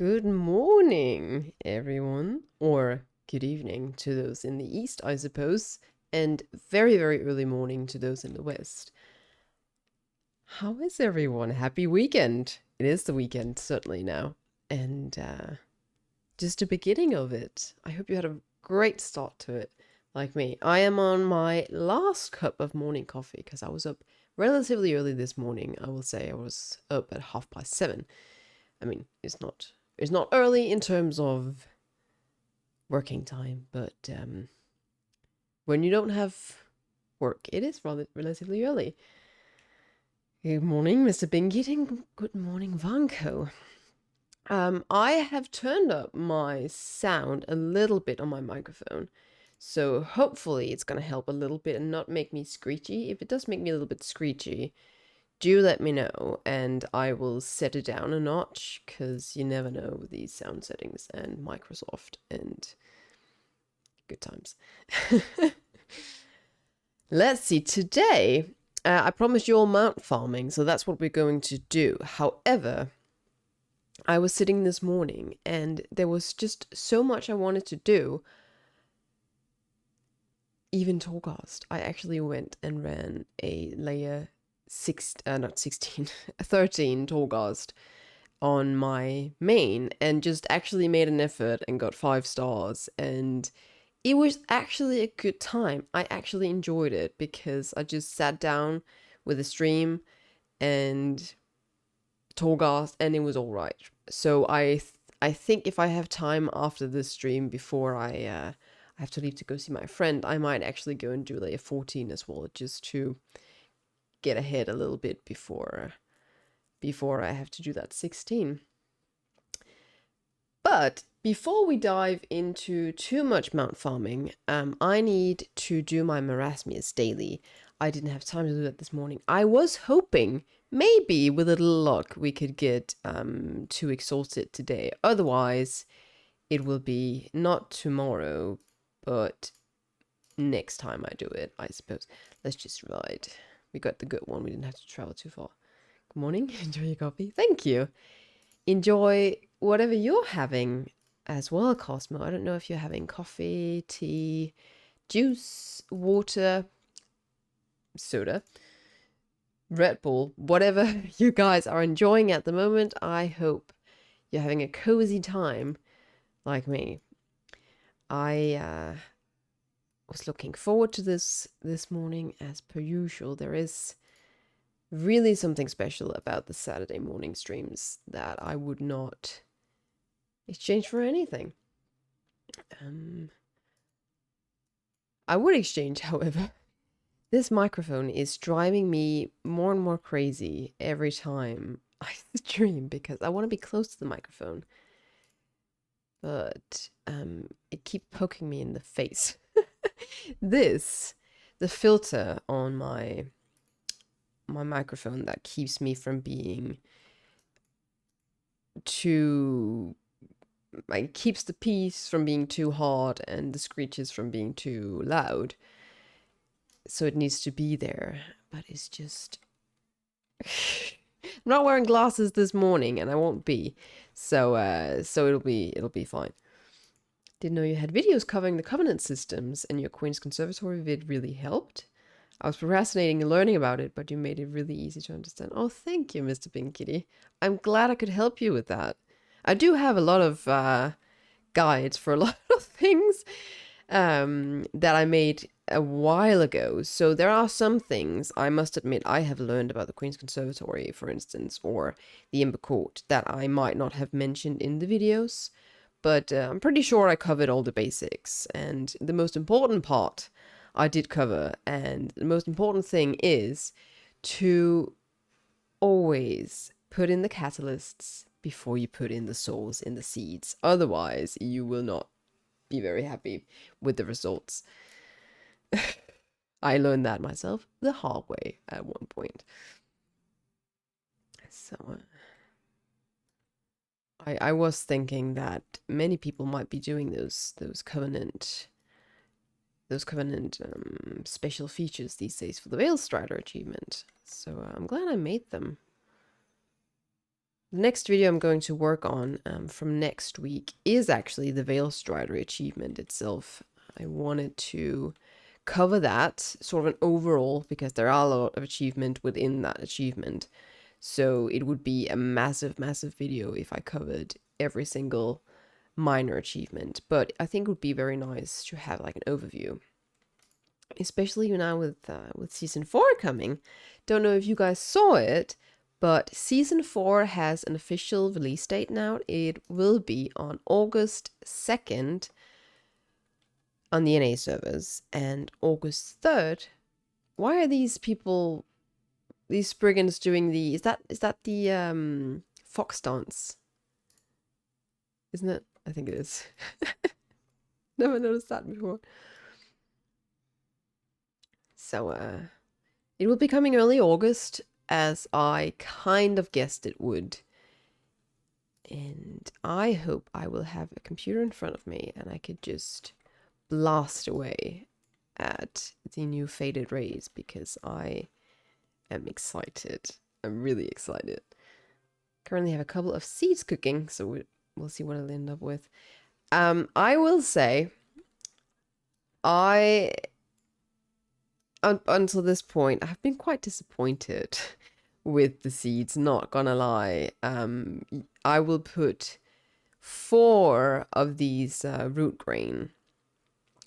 Good morning, everyone, or good evening to those in the east, I suppose, and very, very early morning to those in the west. How is everyone? Happy weekend! It is the weekend, certainly now, and just the beginning of it. I hope you had a great start to it, like me. I am on my last cup of morning coffee because I was up relatively early this morning. I will say I was up at 7:30. I mean, it's not early in terms of working time, but when you don't have work, it is rather relatively early. Good morning, Mr. Bingy, and good morning, Vanko. I have turned up my sound a little bit on my microphone, so hopefully it's gonna help a little bit and not make me screechy. If it does make me a little bit screechy, do let me know and I will set it down a notch, because you never know with these sound settings and Microsoft and good times. Let's see, today I promised you all mount farming, so that's what we're going to do. However, I was sitting this morning and there was just so much I wanted to do. Even Torghast, I actually went and ran a layer 13 Torghast on my main and just actually made an effort and got 5 stars, and it was actually a good time. I actually enjoyed it because I just sat down with a stream and Torghast and it was all right. So I think if I have time after this stream before I have to leave to go see my friend, I might actually go and do layer 14 as well, just to get ahead a little bit before I have to do that 16. But before we dive into too much mount farming, I need to do my Marasmius daily. I didn't have time to do that this morning. I was hoping maybe with a little luck we could get 2 exhausted today. Otherwise, it will be not tomorrow, but next time I do it, I suppose. Let's just ride. We got the good one. We didn't have to travel too far. Good morning. Enjoy your coffee. Thank you. Enjoy whatever you're having as well, Cosmo. I don't know if you're having coffee, tea, juice, water, soda, Red Bull, whatever you guys are enjoying at the moment. I hope you're having a cozy time like me. I was looking forward to this morning as per usual. There is really something special about the Saturday morning streams that I would not exchange for anything. I would exchange, however. This microphone is driving me more and more crazy every time I stream because I want to be close to the microphone. But it keeps poking me in the face. The filter on my microphone that keeps me from being too, like, keeps the piece from being too hard and the screeches from being too loud. So it needs to be there, but it's just I'm not wearing glasses this morning and I won't be. So it'll be fine. Didn't know you had videos covering the Covenant systems, and your Queen's Conservatory vid really helped. I was procrastinating and learning about it, but you made it really easy to understand. Oh, thank you, Mr. Pink Kitty. I'm glad I could help you with that. I do have a lot of guides for a lot of things that I made a while ago. So there are some things, I must admit, I have learned about the Queen's Conservatory, for instance, or the Ember Court, that I might not have mentioned in the videos. But I'm pretty sure I covered all the basics, and the most important part I did cover, and the most important thing is to always put in the catalysts before you put in the souls in the seeds. Otherwise, you will not be very happy with the results. I learned that myself the hard way at one point. So I was thinking that many people might be doing those covenant special features these days for the Veil Strider achievement. So I'm glad I made them. The next video I'm going to work on from next week is actually the Veil Strider achievement itself. I wanted to cover that sort of an overall, because there are a lot of achievement within that achievement. So it would be a massive, massive video if I covered every single minor achievement. But I think it would be very nice to have like an overview, especially now with season 4 coming. Don't know if you guys saw it, but season 4 has an official release date now. It will be on August 2nd on the NA servers, and August 3rd. Why are these people, these brigands doing the, is that the fox dance? Isn't it? I think it is. Never noticed that before. So it will be coming early August, as I kind of guessed it would. And I hope I will have a computer in front of me and I could just blast away at the new faded rays, because I am excited. I'm really excited. Currently have a couple of seeds cooking, so we'll see what I'll end up with. I will say, until this point, I've been quite disappointed with the seeds, not gonna lie. I will put 4 of these root grain,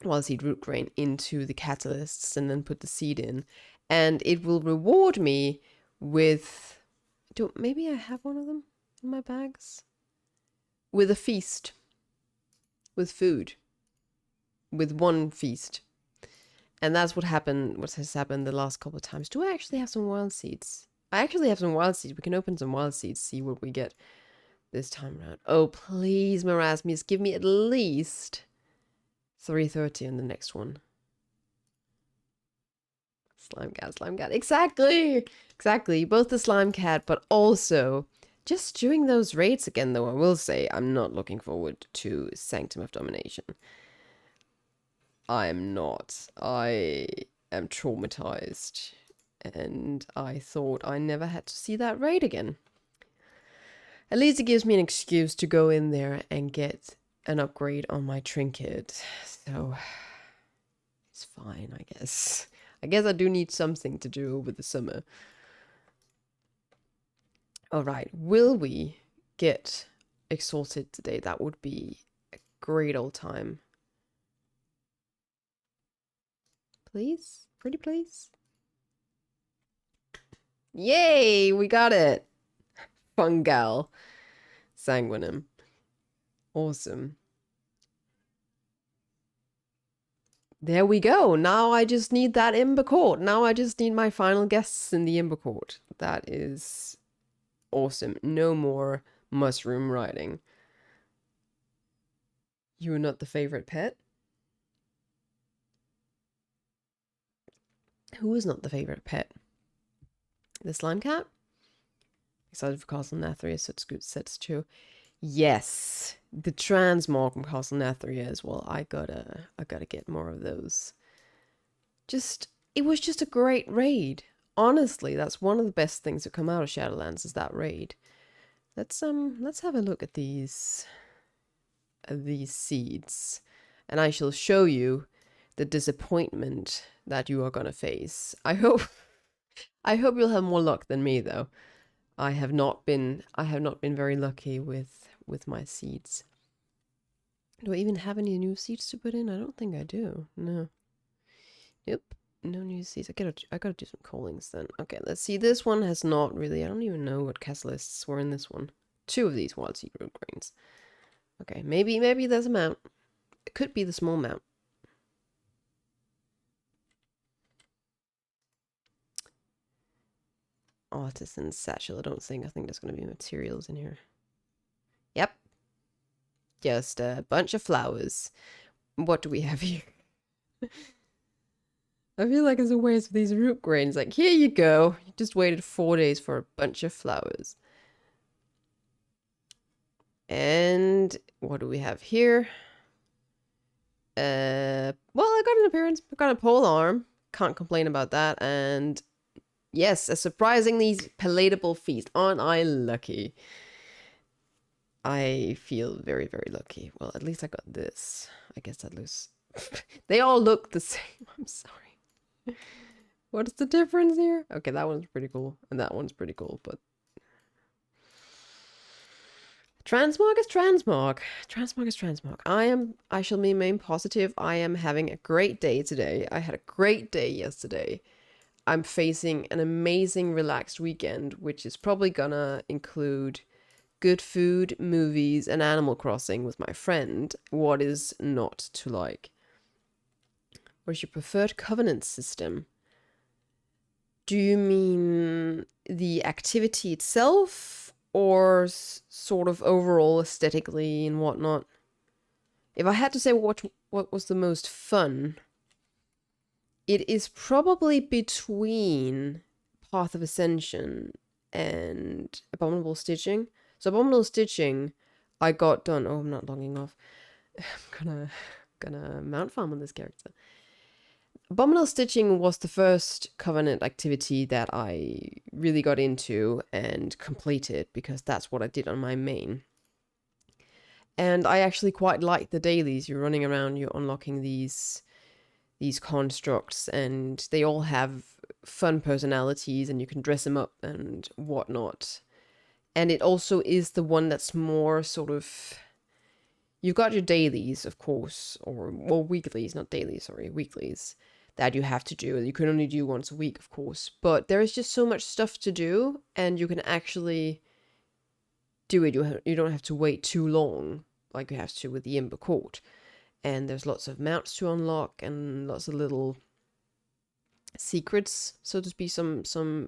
wild seed root grain, into the catalysts and then put the seed in, and it will reward me with, maybe I have one of them in my bags, with a feast, with food, with one feast. And that's what has happened the last couple of times. Do I actually have some wild seeds? I actually have some wild seeds. We can open some wild seeds, see what we get this time around. Oh, please, Marasmus, give me at least 330 on the next one. Slime cat. Exactly. Both the slime cat, but also just doing those raids again, though. I will say I'm not looking forward to Sanctum of Domination. I'm not. I am traumatized, and I thought I never had to see that raid again. At least it gives me an excuse to go in there and get an upgrade on my trinket. So it's fine, I guess. I guess I do need something to do over the summer. Alright, will we get exalted today? That would be a great old time. Please? Pretty please? Yay! We got it! Fungal. Sanguinem. Awesome. There we go. Now I just need that Imber Court. Now I just need my final guests in the Imber Court. That is awesome. No more mushroom riding. You are not the favorite pet? Who is not the favorite pet? The slime cat? Excited for Castle Nathria, so it's good sets too. Yes, the transmog from Castle Nathria as well. I gotta get more of those. It was just a great raid. Honestly, that's one of the best things that come out of Shadowlands, is that raid. Let's have a look at these seeds, and I shall show you the disappointment that you are gonna face. I hope you'll have more luck than me, though. I have not been very lucky with my seeds. Do I even have any new seeds to put in? I don't think I do. No. Nope. No new seeds. I gotta do some callings then. Okay, let's see. This one has not really. I don't even know what catalysts were in this one. 2 of these wild seed root grains. Okay, maybe there's a mount. It could be the small mount. Artisan satchel. I think there's going to be materials in here. Yep. Just a bunch of flowers. What do we have here? I feel like it's a waste of these root grains. Like, here you go. You just waited 4 days for a bunch of flowers. And what do we have here? Well, I got an appearance. I got a pole arm. Can't complain about that. And yes, a surprisingly palatable feast. Aren't I lucky? I feel very, very lucky. Well, at least I got this. I guess that looks... They all look the same. I'm sorry. What's the difference here? Okay, that one's pretty cool. And that one's pretty cool, but... Transmog is transmog. Transmog is transmog. I shall remain positive. I am having a great day today. I had a great day yesterday. I'm facing an amazing relaxed weekend, which is probably gonna include good food, movies, and Animal Crossing with my friend. What is not to like? What is your preferred covenant system? Do you mean the activity itself, or sort of overall aesthetically and whatnot? If I had to say what was the most fun, it is probably between Path of Ascension and Abominable Stitching. So Abominable Stitching, I got done. Oh, I'm not logging off. I'm gonna mount farm on this character. Abominable Stitching was the first Covenant activity that I really got into and completed, because that's what I did on my main. And I actually quite like the dailies. You're running around, you're unlocking these constructs, and they all have fun personalities, and you can dress them up and whatnot. And it also is the one that's more sort of... You've got your dailies, of course, or well, weeklies, not dailies, sorry, weeklies, that you have to do. You can only do once a week, of course, but there is just so much stuff to do, and you can actually do it. You don't have to wait too long, like you have to with the Ember Court. And there's lots of mounts to unlock, and lots of little secrets, so to speak, some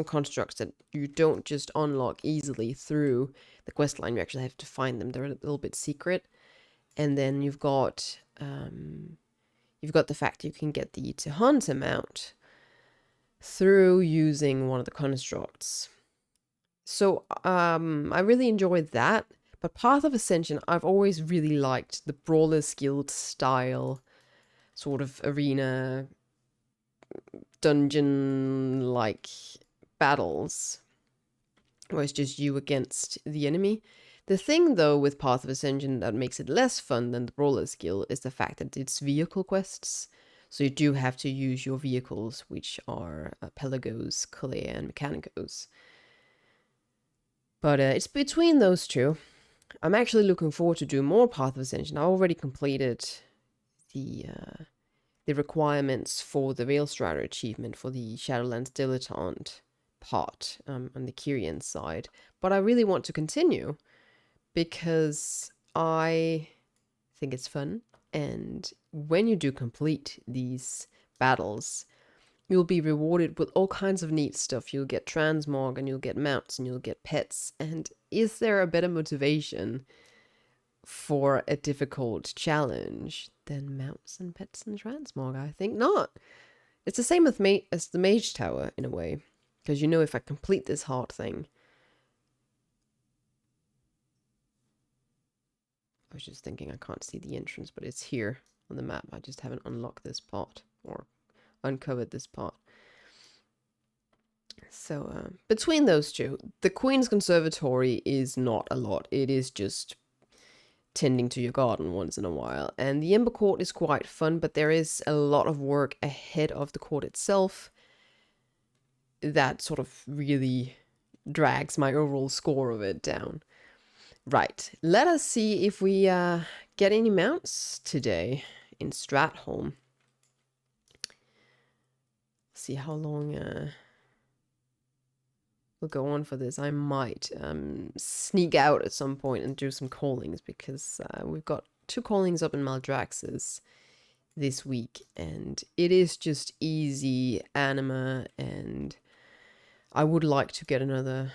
constructs that you don't just unlock easily through the quest line. You actually have to find them. They're a little bit secret. And then you've got the fact you can get the Hunter mount through using one of the constructs. So I really enjoyed that. But Path of Ascension, I've always really liked the Brawler's Guild style sort of arena dungeon-like battles, where it's just you against the enemy. The thing, though, with Path of Ascension that makes it less fun than the Brawler's Guild is the fact that it's vehicle quests. So you do have to use your vehicles, which are Pelagos, Claire, and Mechanicos. But it's between those two. I'm actually looking forward to do more Path of Ascension. I already completed the requirements for the Veilstrader achievement for the Shadowlands Dilettante part on the Kyrian side. But I really want to continue, because I think it's fun. And when you do complete these battles, you'll be rewarded with all kinds of neat stuff. You'll get transmog, and you'll get mounts, and you'll get pets. And is there a better motivation for a difficult challenge than mounts and pets and transmog? I think not. It's the same with as the Mage Tower, in a way. Because you know, if I complete this hard thing... I was just thinking I can't see the entrance, but it's here on the map. I just haven't unlocked this part, or uncovered this part. So, between those two, the Queen's Conservatory is not a lot. It is just tending to your garden once in a while. And the Ember Court is quite fun, but there is a lot of work ahead of the court itself that sort of really drags my overall score of it down. Right, let us see if we get any mounts today in Stratholme. See how long we'll go on for this. I might sneak out at some point and do some callings, because we've got 2 callings up in Maldraxxus this week, and it is just easy anima, and I would like to get another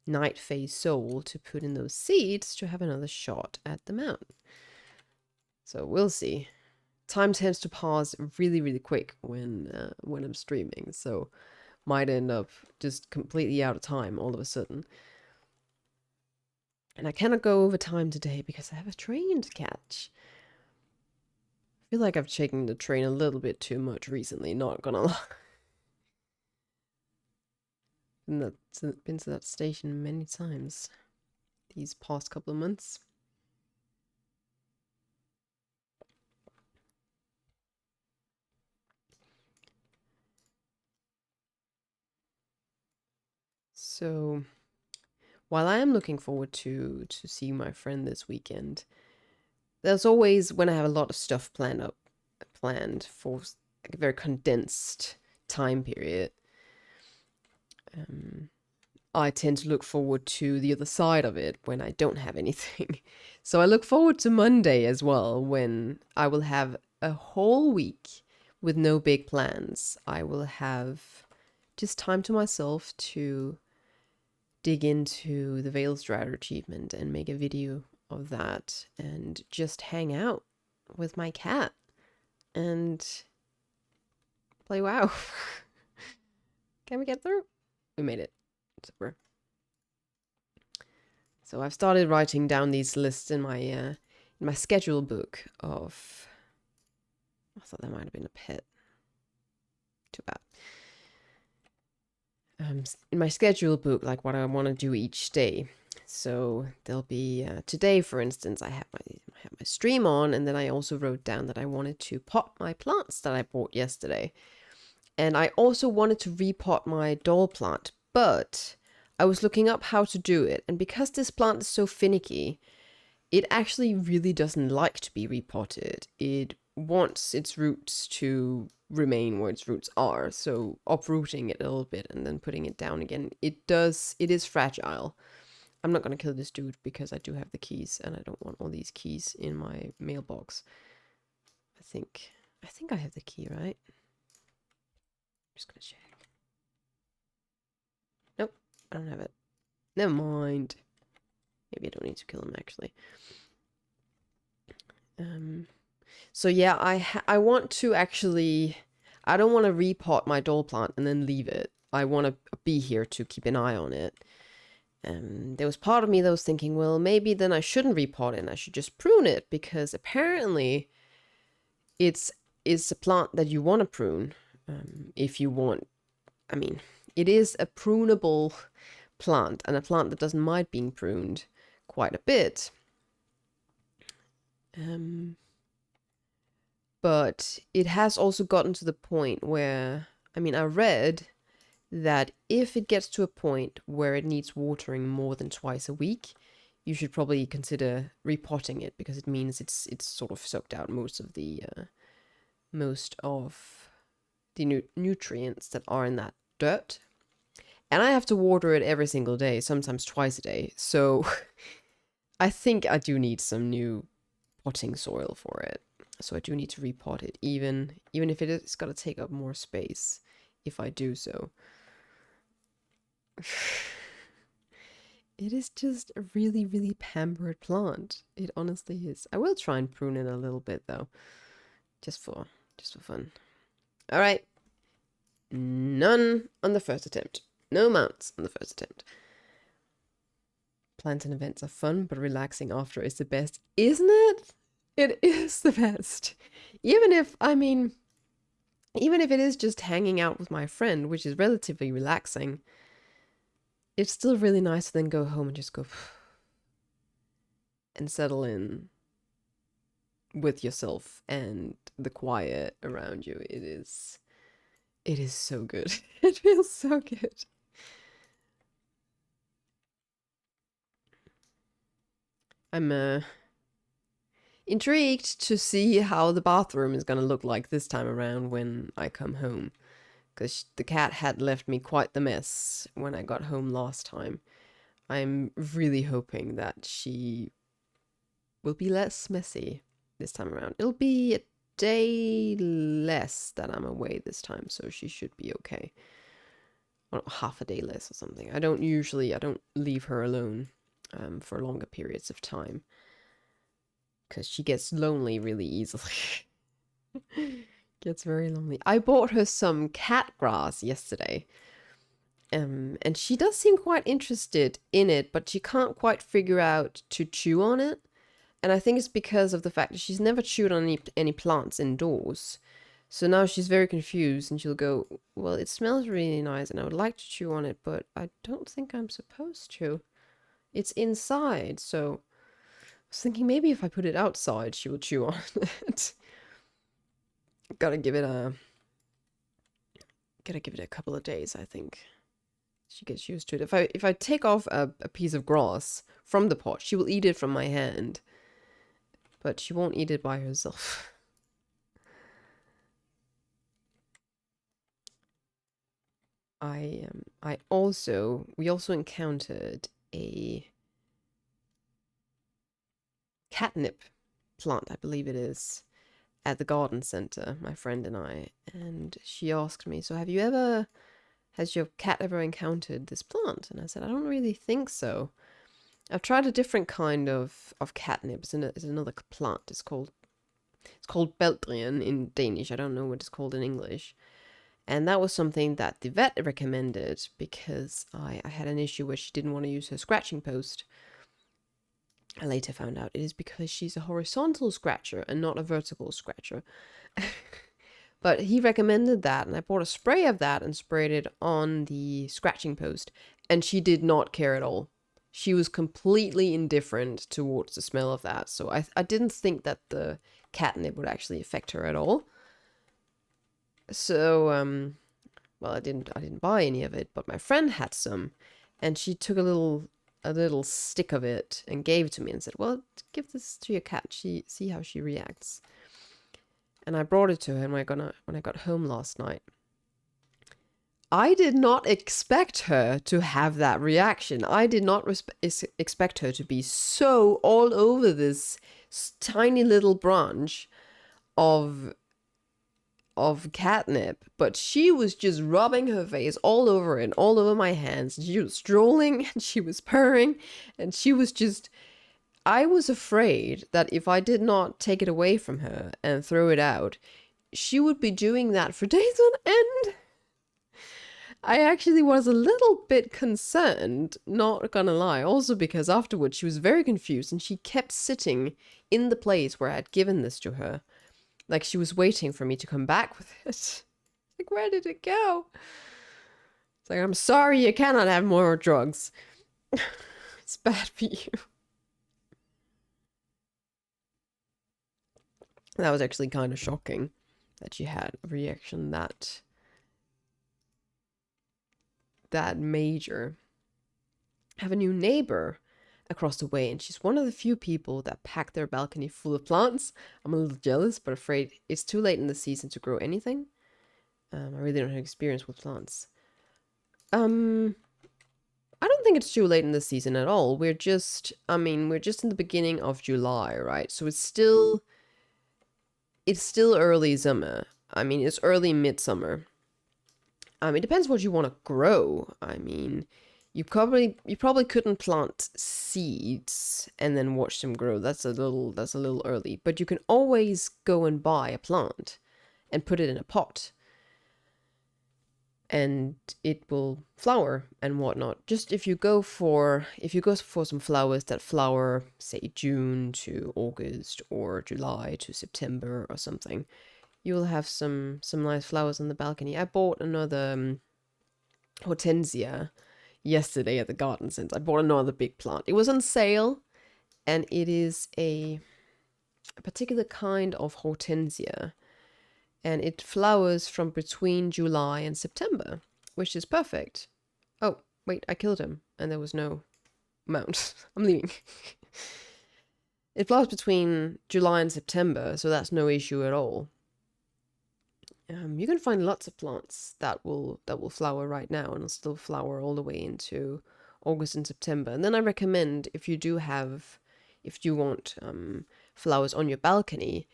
Night Phase Soul to put in those seeds to have another shot at the mount. So we'll see. Time tends to pass really, really quick when I'm streaming, so might end up just completely out of time all of a sudden. And I cannot go over time today because I have a train to catch. I feel like I've taken the train a little bit too much recently, not gonna lie. Been to that station many times these past couple of months. So, while I am looking forward to see my friend this weekend, there's always when I have a lot of stuff planned for like a very condensed time period. I tend to look forward to the other side of it when I don't have anything. So I look forward to Monday as well, when I will have a whole week with no big plans. I will have just time to myself to dig into the Veil Strider achievement and make a video of that and just hang out with my cat and play WoW. Can we get through? We made it. Super. So I've started writing down these lists in my schedule book of. I thought that might have been a pet. Too bad. In my schedule book, like what I want to do each day. So there'll be today, for instance, I have my stream on, and then I also wrote down that I wanted to pot my plants that I bought yesterday, and I also wanted to repot my doll plant, but I was looking up how to do it, and because this plant is so finicky, it actually really doesn't like to be repotted. It wants its roots to remain where its roots are, so uprooting it a little bit and then putting it down again, it is fragile. I'm not going to kill this dude because I do have the keys and I don't want all these keys in my mailbox. I think I have the key, right? I'm just going to check. Nope, I don't have it. Never mind. Maybe I don't need to kill him, actually. So yeah, I want to actually... I don't want to repot my doll plant and then leave it. I want to be here to keep an eye on it. There was part of me that was thinking, well, maybe then I shouldn't repot it and I should just prune it, because apparently it's a plant that you want to prune. If you want... I mean, it is a prunable plant, and a plant that doesn't mind being pruned quite a bit. But it has also gotten to the point where, I mean, I read that if it gets to a point where it needs watering more than twice a week, you should probably consider repotting it, because it means it's sort of soaked out most of the nutrients that are in that dirt. And I have to water it every single day, sometimes twice a day. So I think I do need some new potting soil for it. So I do need to repot it, even if it's got to take up more space if I do so. It is just a really, really pampered plant. It honestly is. I will try and prune it a little bit though, just for fun. All right, none on the first attempt. No mounts on the first attempt. Plants and events are fun, but relaxing after is the best, isn't it? It is the best. Even if it is just hanging out with my friend, which is relatively relaxing, it's still really nice to then go home and just go and settle in with yourself and the quiet around you. It is so good. It feels so good. I'm intrigued to see how the bathroom is going to look like this time around when I come home, because the cat had left me quite the mess when I got home last time. I'm really hoping that she will be less messy this time around. It'll be a day less that I'm away this time, so she should be okay. Well, half a day less or something. I don't leave her alone for longer periods of time, because she gets lonely really easily. Gets very lonely. I bought her some cat grass yesterday. And she does seem quite interested in it, but she can't quite figure out to chew on it. And I think it's because of the fact that she's never chewed on any plants indoors. So now she's very confused and she'll go, well, it smells really nice and I would like to chew on it, but I don't think I'm supposed to. It's inside, so I was thinking maybe if I put it outside, she will chew on it. Gotta give it a couple of days, I think. She gets used to it. If I take off a piece of grass from the pot, she will eat it from my hand. But she won't eat it by herself. We also encountered a catnip plant, I believe it is, at the garden center, my friend and I. And she asked me, so has your cat ever encountered this plant? And I said, I don't really think so. I've tried a different kind of catnip. It's another plant. It's called Beltrian in Danish. I don't know what it's called in English. And that was something that the vet recommended because I had an issue where she didn't want to use her scratching post. I later found out it is because she's a horizontal scratcher and not a vertical scratcher. But he recommended that, and I bought a spray of that and sprayed it on the scratching post, and she did not care at all. She was completely indifferent towards the smell of that, so I didn't think that the catnip would actually affect her at all. So, well, I didn't buy any of it, but my friend had some, and she took a little stick of it and gave it to me and said, well, give this to your cat, see how she reacts. And I brought it to her when I got home last night. I did not expect her to have that reaction. I did not expect her to be so all over this tiny little branch of catnip, but she was just rubbing her face all over it, all over my hands. She was strolling and she was purring, and she was just, I was afraid that if I did not take it away from her and throw it out, she would be doing that for days on end. I actually was a little bit concerned, not gonna lie, also because afterwards she was very confused and she kept sitting in the place where I had given this to her. Like she was waiting for me to come back with it. Like, where did it go? It's like, I'm sorry, you cannot have more drugs. It's bad for you. That was actually kind of shocking that she had a reaction that major. I have a new neighbor across the way, and she's one of the few people that pack their balcony full of plants. I'm a little jealous, but afraid it's too late in the season to grow anything. I really don't have experience with plants. I don't think it's too late in the season at all. We're just in the beginning of July, right? So it's still early summer. I mean, it's early midsummer. It depends what you want to grow. I mean, you probably couldn't plant seeds and then watch them grow. That's a little early. But you can always go and buy a plant and put it in a pot. And it will flower and whatnot. Just if you go for some flowers that flower, say June to August or July to September or something, you will have some nice flowers on the balcony. I bought another hortensia yesterday at the garden center. I bought another big plant. It was on sale, and it is a particular kind of hortensia, and it flowers from between July and September, which is perfect. Oh, wait, I killed him, and there was no mount. I'm leaving. It flowers between July and September, so that's no issue at all. You can find lots of plants that will flower right now and will still flower all the way into August and September. And then I recommend, if you want flowers on your balcony,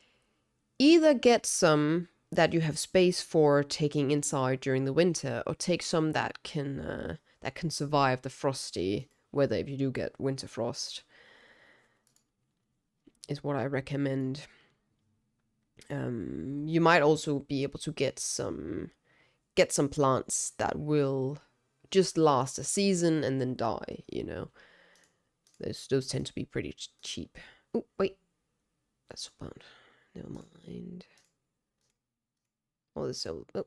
either get some that you have space for taking inside during the winter, or take some that can survive the frosty weather if you do get winter frost, is what I recommend. You might also be able to get some plants that will just last a season and then die, you know. Those tend to be pretty cheap. Oh, wait. That's so bad. Never mind. All the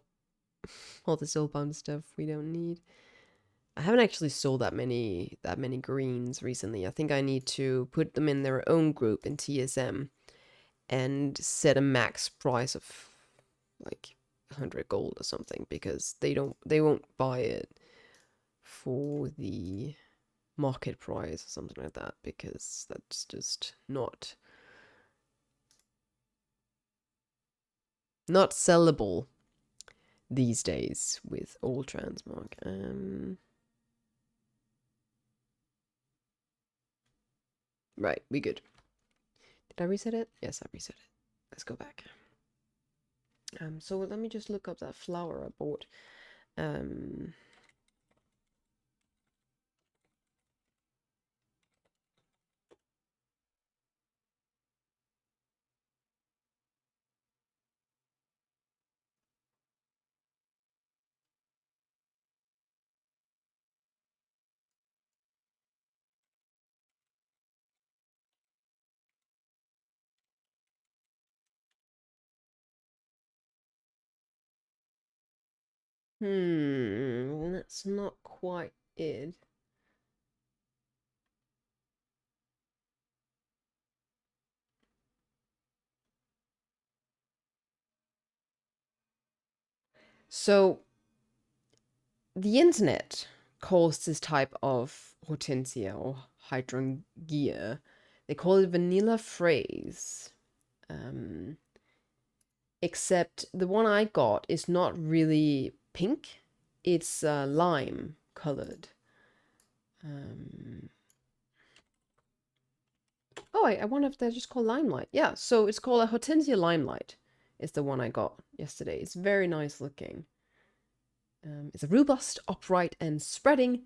all the soulbound stuff we don't need. I haven't actually sold that many greens recently. I think I need to put them in their own group in TSM and set a max price of like 100 gold or something, because they won't buy it for the market price or something like that, because that's just not sellable these days with old transmog. Right, we good. Did I reset it? Yes, I reset it. Let's go back. So let me just look up that flower I bought. That's not quite it. So the internet calls this type of hortensia or hydrangea, they call it vanilla fraise. Except the one I got is not really pink, it's lime colored. Oh, I wonder if they're just called limelight. Yeah, so it's called a hortensia limelight. Is the one I got yesterday. It's very nice looking. It's a robust, upright, and spreading,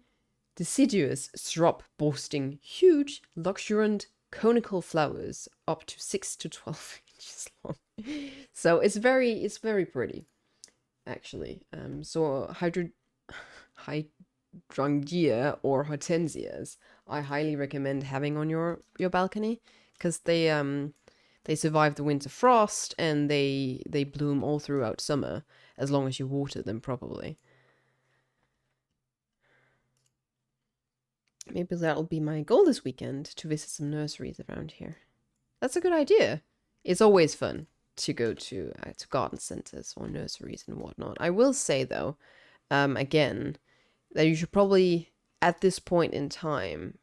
deciduous shrub boasting huge, luxuriant, conical flowers up to 6 to 12 inches long. So it's very pretty, actually. So hydrangea or hortensias, I highly recommend having on your balcony, because they survive the winter frost and they bloom all throughout summer as long as you water them properly. Maybe that'll be my goal this weekend, to visit some nurseries around here. That's a good idea. It's always fun to go to garden centers or nurseries and whatnot. I will say though, again, that you should probably at this point in time.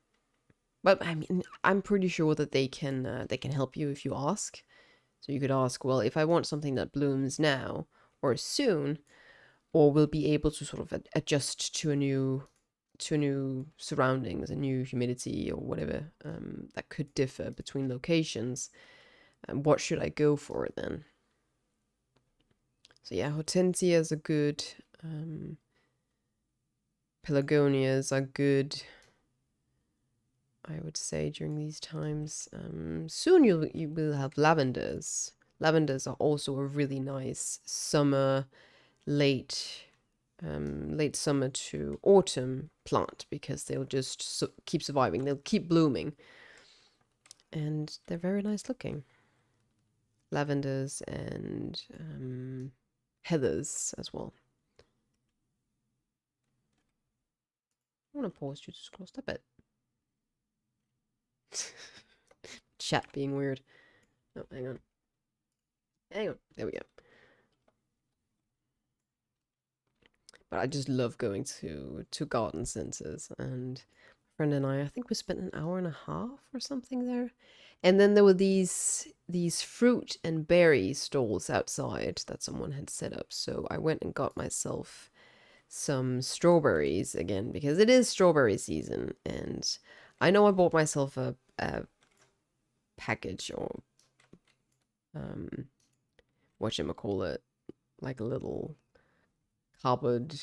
But I mean, I'm pretty sure that they can help you if you ask. So you could ask, well, if I want something that blooms now or soon, or will be able to sort of adjust to a new surroundings, a new humidity or whatever, that could differ between locations. What should I go for then? So yeah, hortensias are good. Pelargonias are good, I would say, during these times. Soon you will have lavenders. Lavenders are also a really nice summer, late summer to autumn plant, because they'll just keep surviving. They'll keep blooming, and they're very nice looking. Lavenders and heathers as well. I want to pause you to scroll. Stop it. Chat being weird. Oh, hang on. Hang on. There we go. But I just love going to garden centers, and my friend and I think we spent an hour and a half or something there. And then there were these fruit and berry stalls outside that someone had set up. So I went and got myself some strawberries again, because it is strawberry season, and I know I bought myself a package, or whatchamacallit, like a little cardboard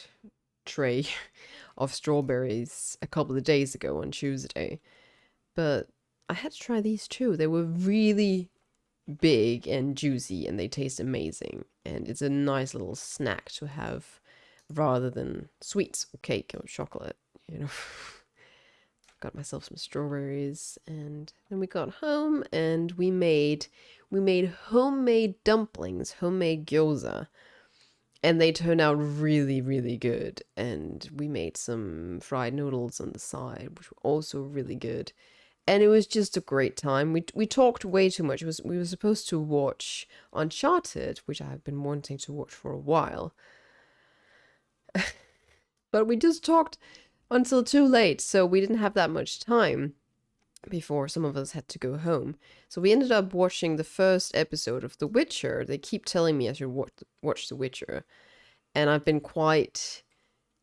tray of strawberries a couple of days ago on Tuesday. But I had to try these too. They were really big and juicy, and they taste amazing. And it's a nice little snack to have rather than sweets or cake or chocolate, you know. Got myself some strawberries, and then we got home and we made homemade dumplings, homemade gyoza. And they turned out really, really good. And we made some fried noodles on the side, which were also really good. And it was just a great time. We talked way too much. We were supposed to watch Uncharted, which I've been wanting to watch for a while. But we just talked until too late, so we didn't have that much time before some of us had to go home. So we ended up watching the first episode of The Witcher. They keep telling me I should watch The Witcher. And I've been quite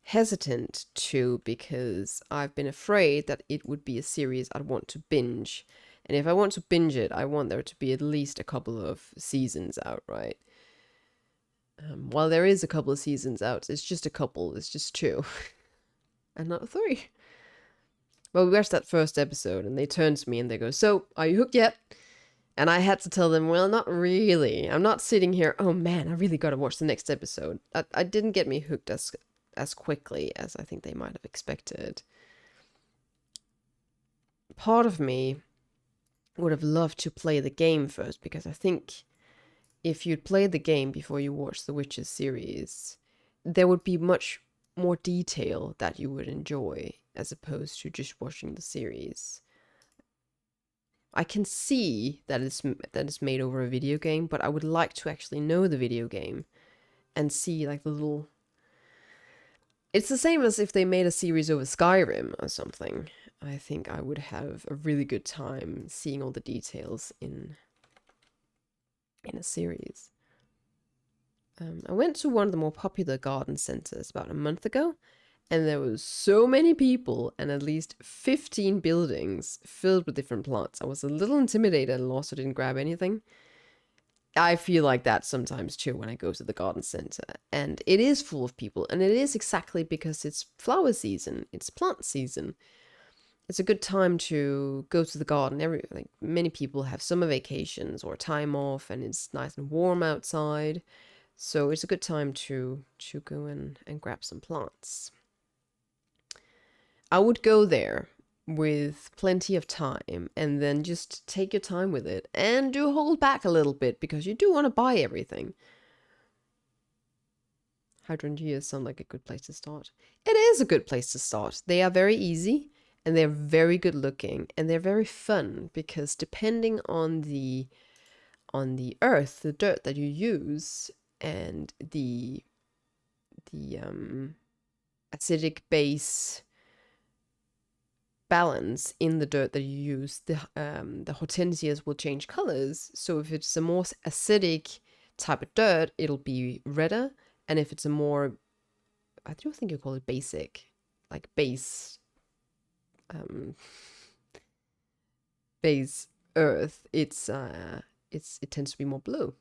hesitant to, because I've been afraid that it would be a series I'd want to binge. And if I want to binge it, I want there to be at least a couple of seasons out, right? While there is a couple of seasons out, it's just a couple, it's just 2. And not 3. Well, we watched that first episode, and they turned to me and they go, "So, are you hooked yet?" And I had to tell them, well, not really. I'm not sitting here, oh man, I really gotta watch the next episode. I didn't get me hooked as quickly as I think they might have expected. Part of me would have loved to play the game first, because I think if you'd played the game before you watched the Witcher series, there would be much more detail that you would enjoy as opposed to just watching the series. I can see that it's made over a video game, but I would like to actually know the video game and see like the little... It's the same as if they made a series over Skyrim or something. I think I would have a really good time seeing all the details in a series. I went to one of the more popular garden centers about a month ago, and there was so many people and at least 15 buildings filled with different plants. I was a little intimidated and also didn't grab anything. I feel like that sometimes too when I go to the garden center. And it is full of people, and it is exactly because it's flower season, it's plant season. It's a good time to go to the garden. Many people have summer vacations or time off, and it's nice and warm outside. So it's a good time to go in and grab some plants. I would go there with plenty of time, and then just take your time with it, and do hold back a little bit, because you do want to buy everything. Hydrangeas sound like a good place to start. It is a good place to start. They are very easy, and they're very good looking, and they're very fun, because depending on the earth, the dirt that you use, and the acidic base balance in the dirt that you use, the hortensias will change colors. So if it's a more acidic type of dirt, it'll be redder, and if it's a more, I do think you call it basic, like base earth, it tends to be more blue.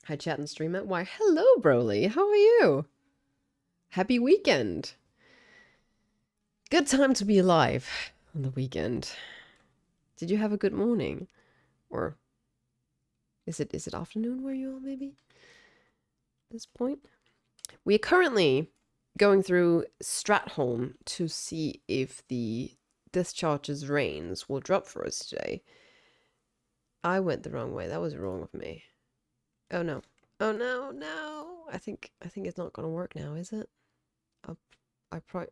Hi chat and streamer. Why, hello Broly, how are you? Happy weekend. Good time to be alive on the weekend. Did you have a good morning? Or is it afternoon where you are, maybe? At this point? We are currently going through Stratholme to see if the Deathcharger's Reins will drop for us today. I went the wrong way. That was wrong of me. Oh no. Oh no, no. I think it's not gonna work now, is it? I probably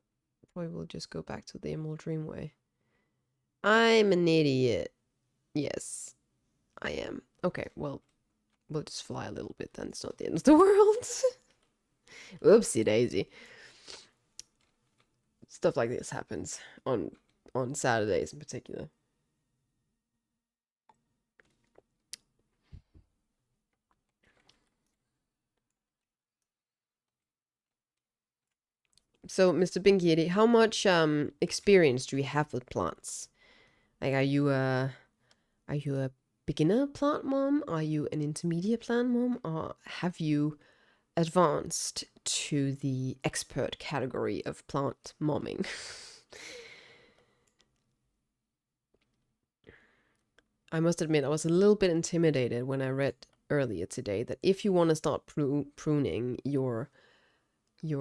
will just go back to the Emerald Dreamway. I'm an idiot. Yes, I am. Okay, well, we'll just fly a little bit then. It's not the end of the world. Oopsie daisy. Stuff like this happens on Saturdays in particular. So, Mr. Binky, how much experience do you have with plants? Like, are you a beginner plant mom? Are you an intermediate plant mom? Or have you advanced to the expert category of plant momming? I must admit, I was a little bit intimidated when I read earlier today that if you want to start pruning your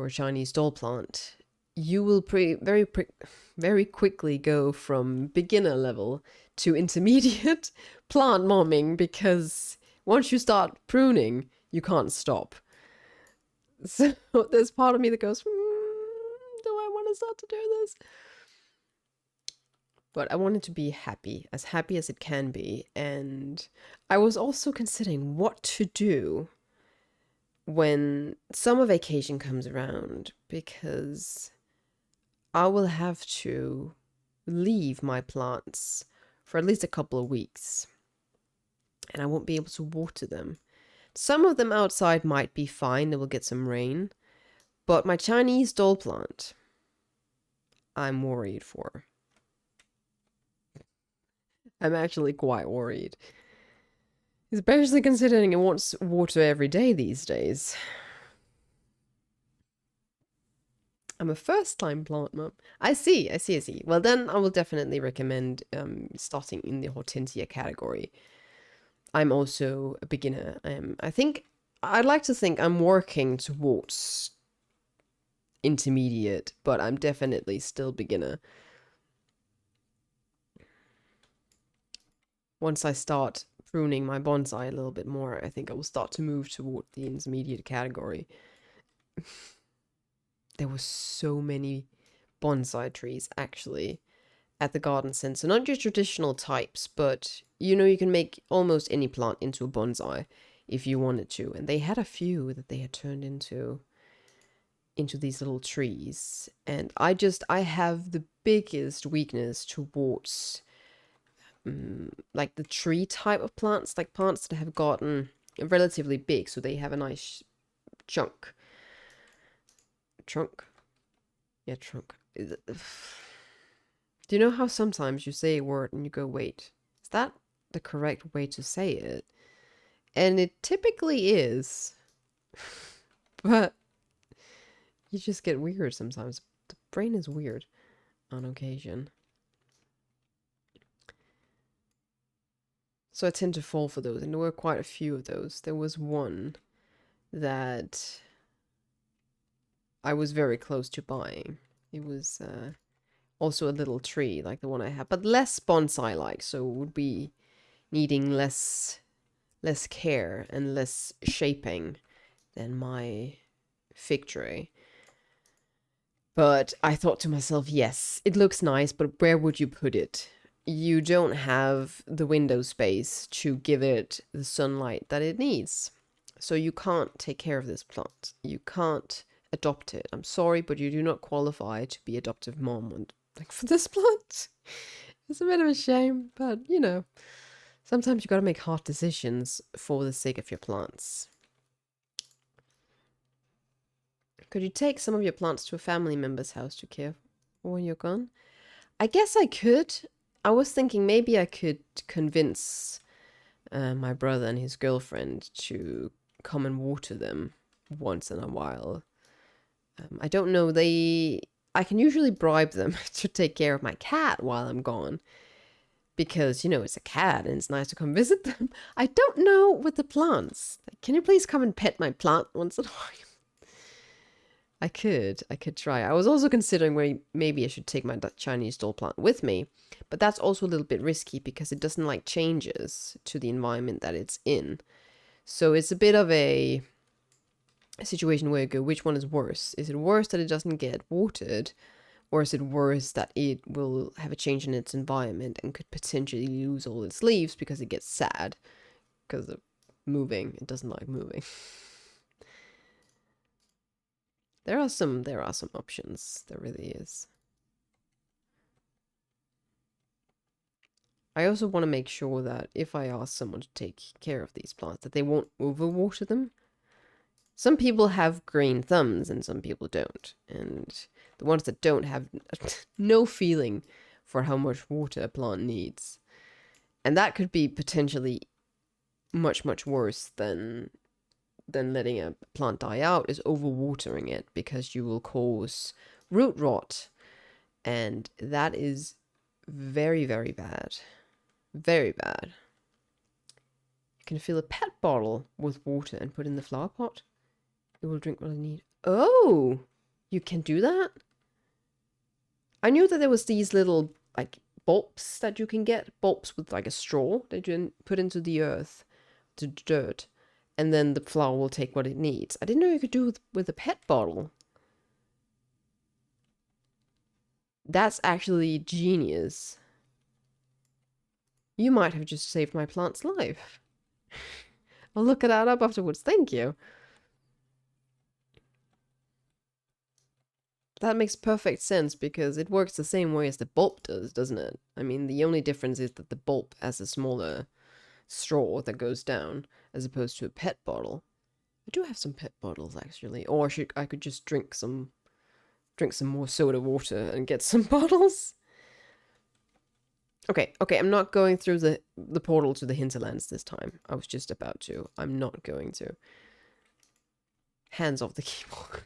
Chinese doll plant, you will very quickly go from beginner level to intermediate plant momming, because once you start pruning, you can't stop. So there's part of me that goes, do I want to start to do this? But I wanted to be happy as it can be. And I was also considering what to do when summer vacation comes around, because I will have to leave my plants for at least a couple of weeks. And I won't be able to water them. Some of them outside might be fine, they will get some rain. But my Chinese doll plant, I'm worried for. I'm actually quite worried. Especially considering it wants water every day these days. I'm a first-time plant mom. I see. Well, then I will definitely recommend starting in the Hortensia category. I'm also a beginner. I'd like to think I'm working towards intermediate, but I'm definitely still beginner. Once I start pruning my bonsai a little bit more, I think I will start to move toward the intermediate category. There were so many bonsai trees actually at the garden center. Not just traditional types, but you can make almost any plant into a bonsai if you wanted to. And they had a few that they had turned into these little trees. And I have the biggest weakness towards like the tree type of plants, like plants that have gotten relatively big, so they have a nice trunk. Yeah, trunk. Do you know how sometimes you say a word and you go, wait, is that the correct way to say it? And it typically is, but you just get weird sometimes. The brain is weird on occasion. So I tend to fall for those, and there were quite a few of those. There was one that I was very close to buying. It was also a little tree like the one I have, but less bonsai-like, so it would be needing less care and less shaping than my fig tree. But I thought to myself, yes, it looks nice, but where would you put it? You don't have the window space to give it the sunlight that it needs. So you can't take care of this plant. You can't adopt it. I'm sorry, but you do not qualify to be adoptive mom for this plant. It's a bit of a shame, but sometimes you gotta make hard decisions for the sake of your plants. Could you take some of your plants to a family member's house to care for when you're gone? I guess I could. I was thinking maybe I could convince my brother and his girlfriend to come and water them once in a while. I don't know, I can usually bribe them to take care of my cat while I'm gone. Because, it's a cat and it's nice to come visit them. I don't know with the plants. Can you please come and pet my plant once in a while? I could try. I was also considering where maybe I should take my Chinese doll plant with me, but that's also a little bit risky because it doesn't like changes to the environment that it's in. So it's a bit of a situation where you go, which one is worse? Is it worse that it doesn't get watered, or is it worse that it will have a change in its environment and could potentially lose all its leaves because it gets sad because of moving? It doesn't like moving. There are some options. There really is. I also want to make sure that if I ask someone to take care of these plants, that they won't overwater them. Some people have green thumbs and some people don't. And the ones that don't have no feeling for how much water a plant needs. And that could be potentially much, much worse than letting a plant die out, is overwatering it, because you will cause root rot. And that is very, very bad. Very bad. You can fill a pet bottle with water and put in the flower pot. It will drink what it needs. Oh! You can do that? I knew that there was these little, bulbs that you can get. Bulbs with, a straw that you put into the earth, the dirt. and then the flower will take what it needs. I didn't know you could do it with a pet bottle. That's actually genius. You might have just saved my plant's life. I'll look it up afterwards. Thank you. That makes perfect sense because it works the same way as the bulb does, doesn't it? I mean, the only difference is that the bulb has a smaller straw that goes down as opposed to a pet bottle. I do have some pet bottles actually, or I could just drink some more soda water and get some bottles. Okay, I'm not going through the portal to the hinterlands this time. I was just about to. I'm not going to. Hands off the keyboard.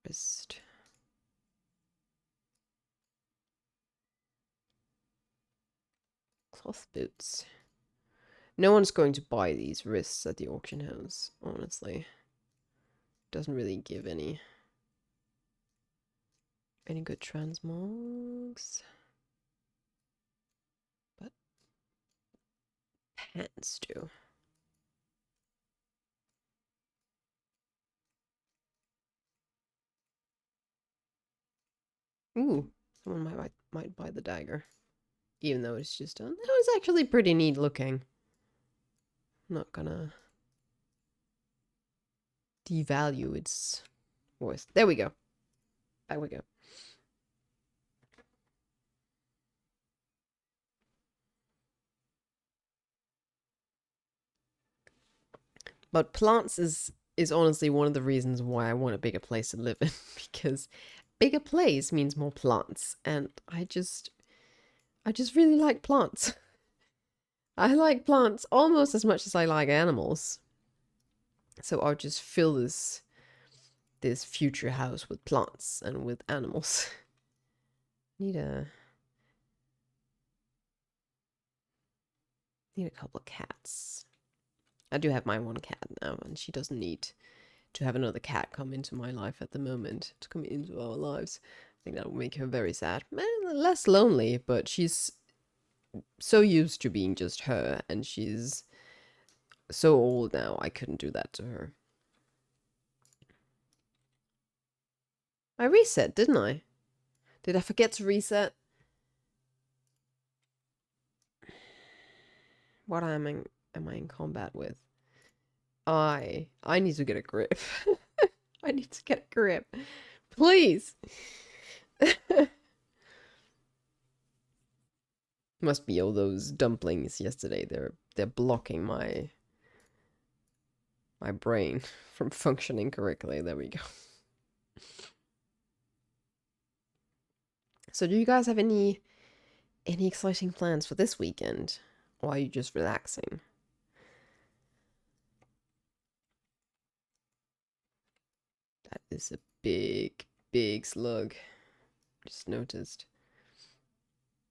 Wrist. Cloth boots. No one's going to buy these wrists at the auction house, honestly. Doesn't really give any good transmogs. But pants do. Ooh, someone might buy the dagger. Even though it's just done. That was actually pretty neat looking. I'm not gonna devalue its voice. There we go. Back we go. But plants is honestly one of the reasons why I want a bigger place to live in, because bigger place means more plants, and I just really like plants. I like plants almost as much as I like animals. So I'll just fill this future house with plants and with animals. Need a couple of cats. I do have my one cat now, and she doesn't need to have another cat come into my life at the moment, to come into our lives. I think that would make her very sad. Less lonely, but she's so used to being just her, and she's so old now, I couldn't do that to her. I reset, didn't I? Did I forget to reset? What am I in combat with? I need to get a grip. I need to get a grip. Please. Must be all those dumplings yesterday. They're blocking my brain from functioning correctly. There we go. So do you guys have any exciting plans for this weekend? Or are you just relaxing? That is a big slug. Just noticed.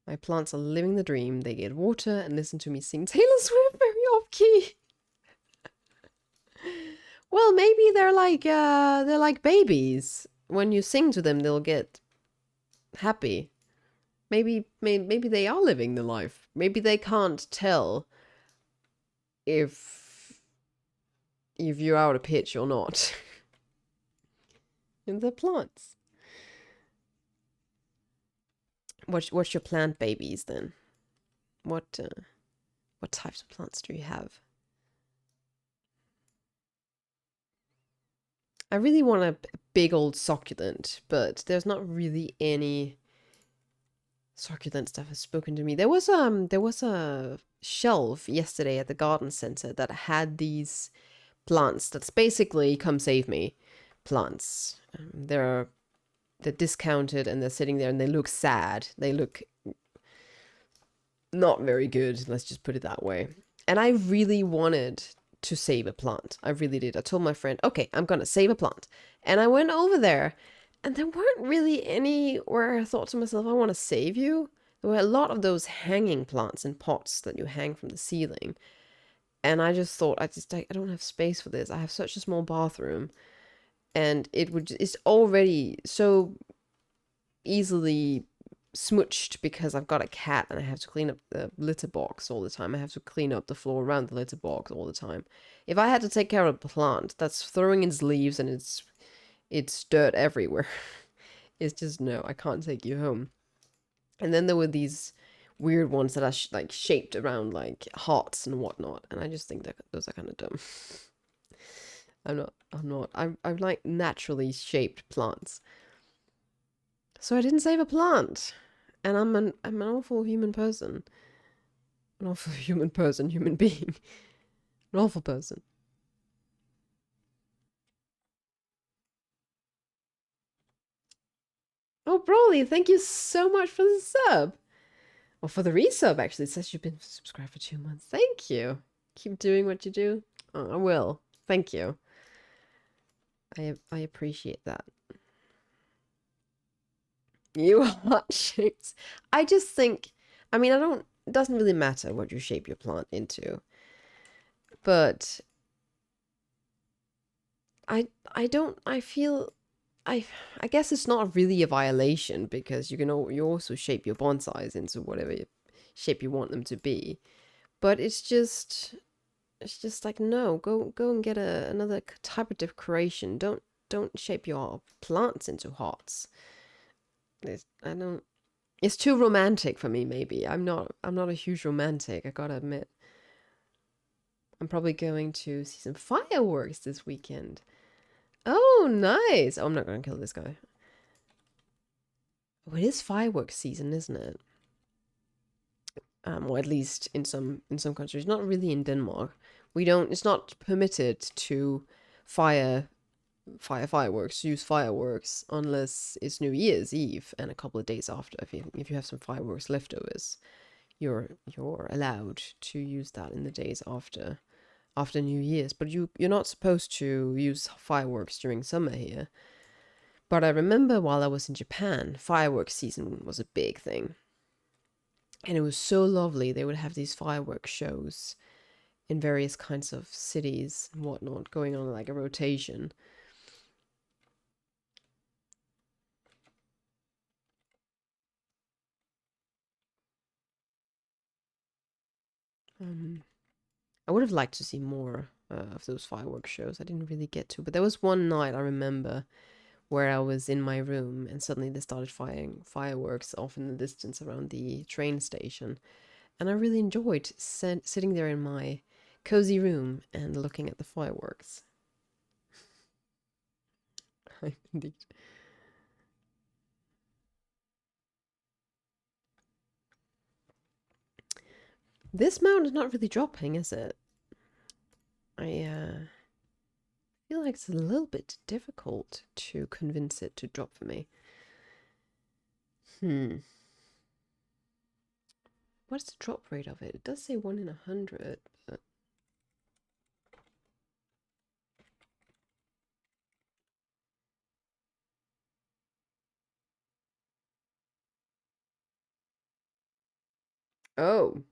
My plants are living the dream. They get water and listen to me sing Taylor Swift very off key. Well, maybe they're like babies. When you sing to them, they'll get happy. Maybe they are living the life. Maybe they can't tell if you're out of pitch or not. In the plants. What's your plant babies then? What types of plants do you have? I really want a big old succulent, but there's not really any succulent stuff has spoken to me. There was a shelf yesterday at the garden center that had these plants that's basically come save me plants. They're discounted and they're sitting there and they look sad. They look not very good, let's just put it that way. And I really wanted to save a plant. I really did. I told my friend, okay, I'm gonna save a plant. And I went over there and there weren't really any where I thought to myself, I want to save you. There were a lot of those hanging plants in pots that you hang from the ceiling. And I just thought, I don't have space for this. I have such a small bathroom. And it's already so easily smooched because I've got a cat and I have to clean up the litter box all the time. I have to clean up the floor around the litter box all the time. If I had to take care of a plant that's throwing its leaves and it's dirt everywhere, it's just no, I can't take you home. And then there were these weird ones that are like shaped around like hearts and whatnot, and I just think that those are kind of dumb. I'm like naturally shaped plants. So I didn't save a plant. And I'm an awful human person. An awful human person, human being. An awful person. Oh, Broly, thank you so much for the sub. Or for the resub, actually. It says you've been subscribed for 2 months. Thank you. Keep doing what you do. Oh, I will. Thank you. I appreciate that. You heart shapes. I just think, I mean, it doesn't really matter what you shape your plant into. But I feel, I guess it's not really a violation because you also shape your bonsais into whatever shape you want them to be. But it's just like, no, go and get another type of decoration. Don't shape your plants into hearts. I don't. It's too romantic for me. Maybe I'm not a huge romantic. I gotta admit. I'm probably going to see some fireworks this weekend. Oh, nice! Oh, I'm not gonna kill this guy. Oh, it is fireworks season, isn't it? Or at least in some countries. Not really in Denmark. We don't. It's not permitted to fire fireworks, use fireworks, unless it's New Year's Eve and a couple of days after. If you have some fireworks leftovers, you're allowed to use that in the days after New Year's. But you're not supposed to use fireworks during summer here. But I remember while I was in Japan, fireworks season was a big thing. And it was so lovely. They would have these fireworks shows in various kinds of cities and whatnot, going on like a rotation. I would have liked to see more of those fireworks shows. I didn't really get to, but there was one night I remember where I was in my room and suddenly they started firing fireworks off in the distance around the train station. And I really enjoyed sitting there in my cozy room and looking at the fireworks. Indeed. This mount is not really dropping, is it? I feel like it's a little bit difficult to convince it to drop for me. What's the drop rate of it? It does say 1 in 100, but... Oh.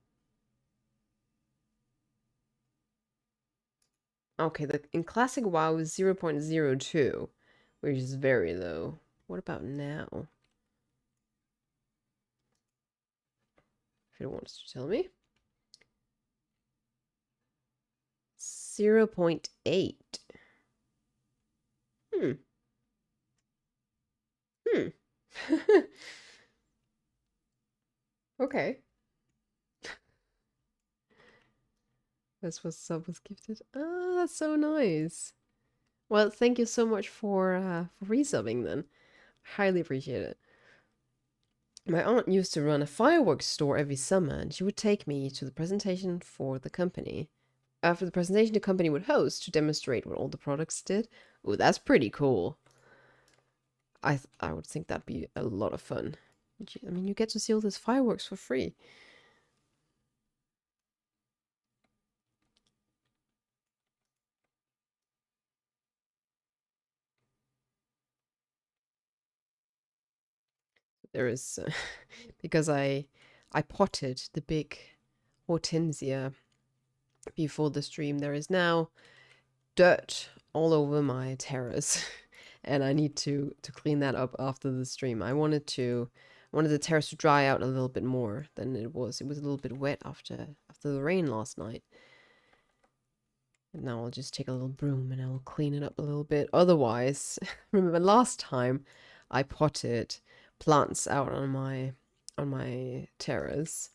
Okay, in Classic WoW is 0.02, which is very low. What about now? If it wants to tell me. 0.8. Hmm. Okay. That's what sub was gifted. Ah, that's so nice. Well, thank you so much for resubbing then. Highly appreciate it. My aunt used to run a fireworks store every summer, and she would take me to the presentation for the company. After the presentation, the company would host to demonstrate what all the products did. Oh, that's pretty cool. I would think that'd be a lot of fun. I mean, you get to see all these fireworks for free. There is because I potted the big hortensia before the stream. There is now dirt all over my terrace, and I need to clean that up after the stream. I wanted to I wanted the terrace to dry out a little bit more than it was. It was a little bit wet after the rain last night. And now I'll just take a little broom and I'll clean it up a little bit. Otherwise, remember last time I potted plants out on my terrace.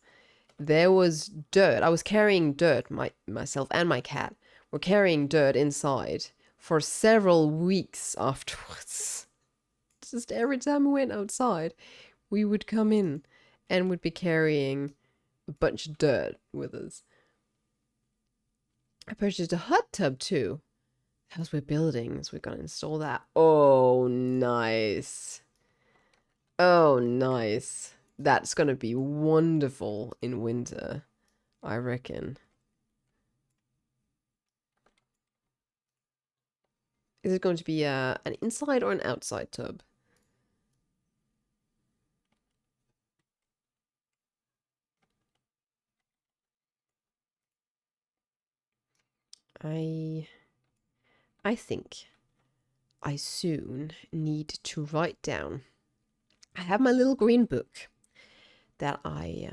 There was dirt. I was carrying dirt. Myself and my cat were carrying dirt inside for several weeks afterwards. Just every time we went outside, we would come in and would be carrying a bunch of dirt with us. I purchased a hot tub too. The house we're building, so we're gonna install that. Oh, nice. Oh, nice. That's gonna be wonderful in winter, I reckon. Is it going to be an inside or an outside tub? I think I soon need to write down. I have my little green book that my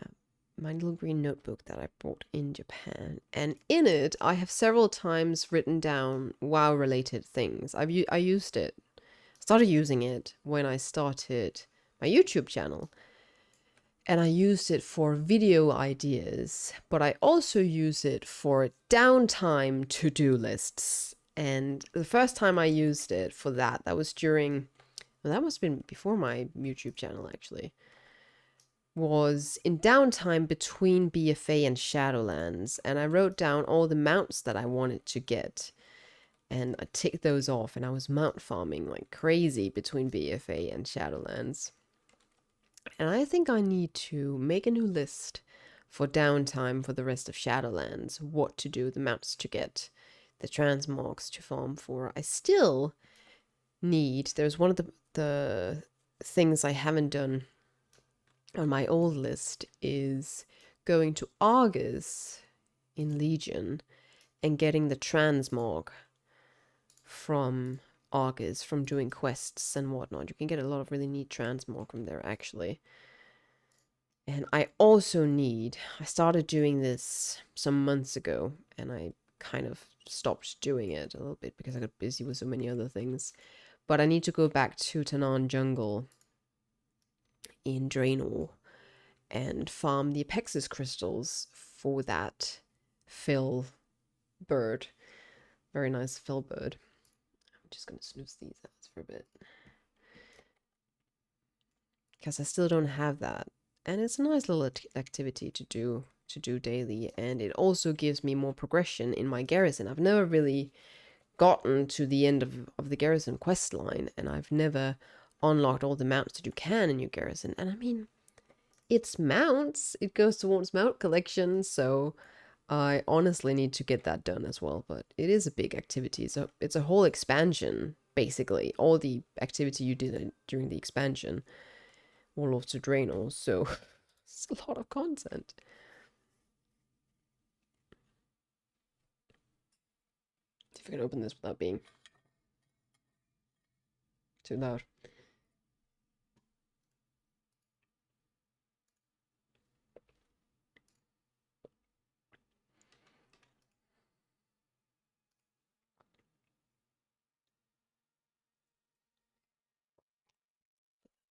little green notebook that I bought in Japan, and in it I have several times written down WoW related things. I used it, started using it when I started my YouTube channel, and I used it for video ideas, but I also use it for downtime to-do lists. And the first time I used it for that, that was during, well, that must have been before my YouTube channel actually, was in downtime between BFA and Shadowlands, and I wrote down all the mounts that I wanted to get, and I ticked those off, and I was mount farming like crazy between BFA and Shadowlands. And I think I need to make a new list for downtime for the rest of Shadowlands, what to do, the mounts to get, the transmogs to farm for. I still need, there's one of the things I haven't done on my old list is going to Argus in Legion and getting the transmog from Argus from doing quests and whatnot. You can get a lot of really neat transmog from there actually. And I also need, I started doing this some months ago and I kind of stopped doing it a little bit because I got busy with so many other things. But I need to go back to Tanan Jungle in Draenor and farm the Apexis crystals for that Phil bird. Very nice Phil bird. I'm just going to snooze these out for a bit. Because I still don't have that. And it's a nice little activity to do daily, and it also gives me more progression in my garrison. I've never really gotten to the end of the garrison quest line, and I've never unlocked all the mounts that you can in your garrison. And I mean, it's mounts, it goes towards mount collection, so I honestly need to get that done as well. But it is a big activity, so it's a whole expansion basically, all the activity you did during the expansion, Warlords of Draenor, so it's a lot of content. See if I can open this without being too loud.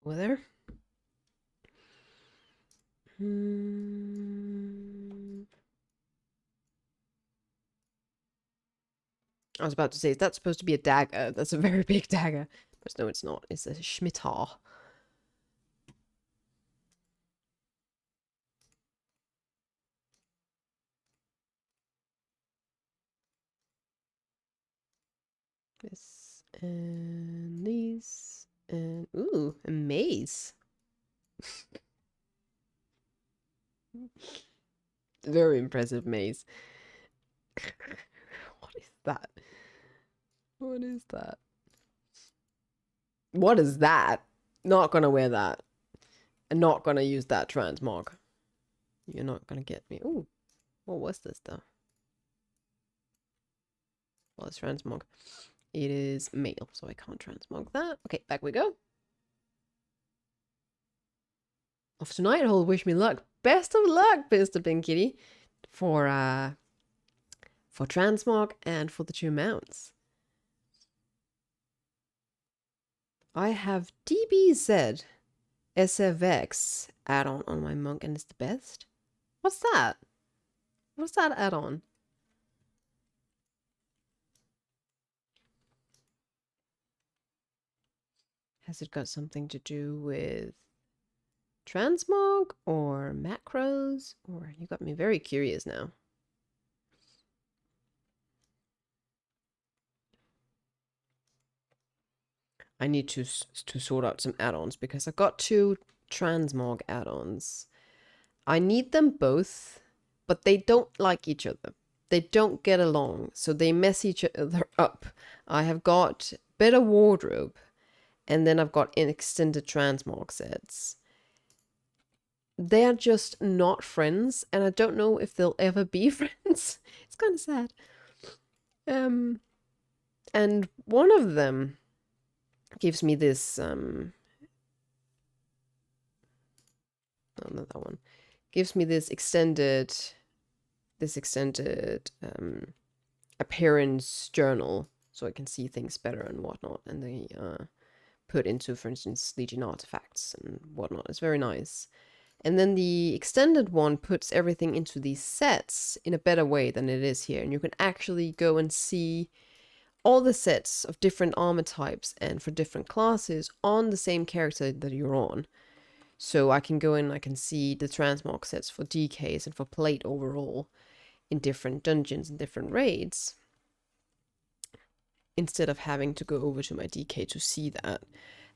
Over there. I was about to say, is that supposed to be a dagger? That's a very big dagger. But no, it's not. It's a Schmittar. This and these. And ooh, a maze. Very impressive maze. What is that? What is that? What is that? Not gonna wear that. I'm not gonna use that transmog. You're not gonna get me. Ooh, what was this though? Well, it's transmog. It is male, so I can't transmog that. Okay, back we go. of tonight. He'll wish me luck. Best of luck, Mr. Pinkitty, for transmog and for the 2 mounts. I have DBZ SFX add-on on my monk, and it's the best. What's that? What's that add-on? Has it got something to do with transmog or macros? Or you got me very curious now. I need to sort out some add-ons because I've got 2 transmog add-ons. I need them both, but they don't like each other. They don't get along, so they mess each other up. I have got better wardrobe, and then I've got extended transmog sets. They're just not friends, and I don't know if they'll ever be friends. It's kind of sad. And one of them gives me this no, not that one. Gives me this extended appearance journal, so I can see things better and whatnot. And they put into, for instance, Legion artifacts and whatnot. It's very nice. And then the extended one puts everything into these sets in a better way than it is here. And you can actually go and see all the sets of different armor types and for different classes on the same character that you're on. So I can go in, I can see the transmog sets for DKs and for plate overall in different dungeons and different raids, instead of having to go over to my DK to see that.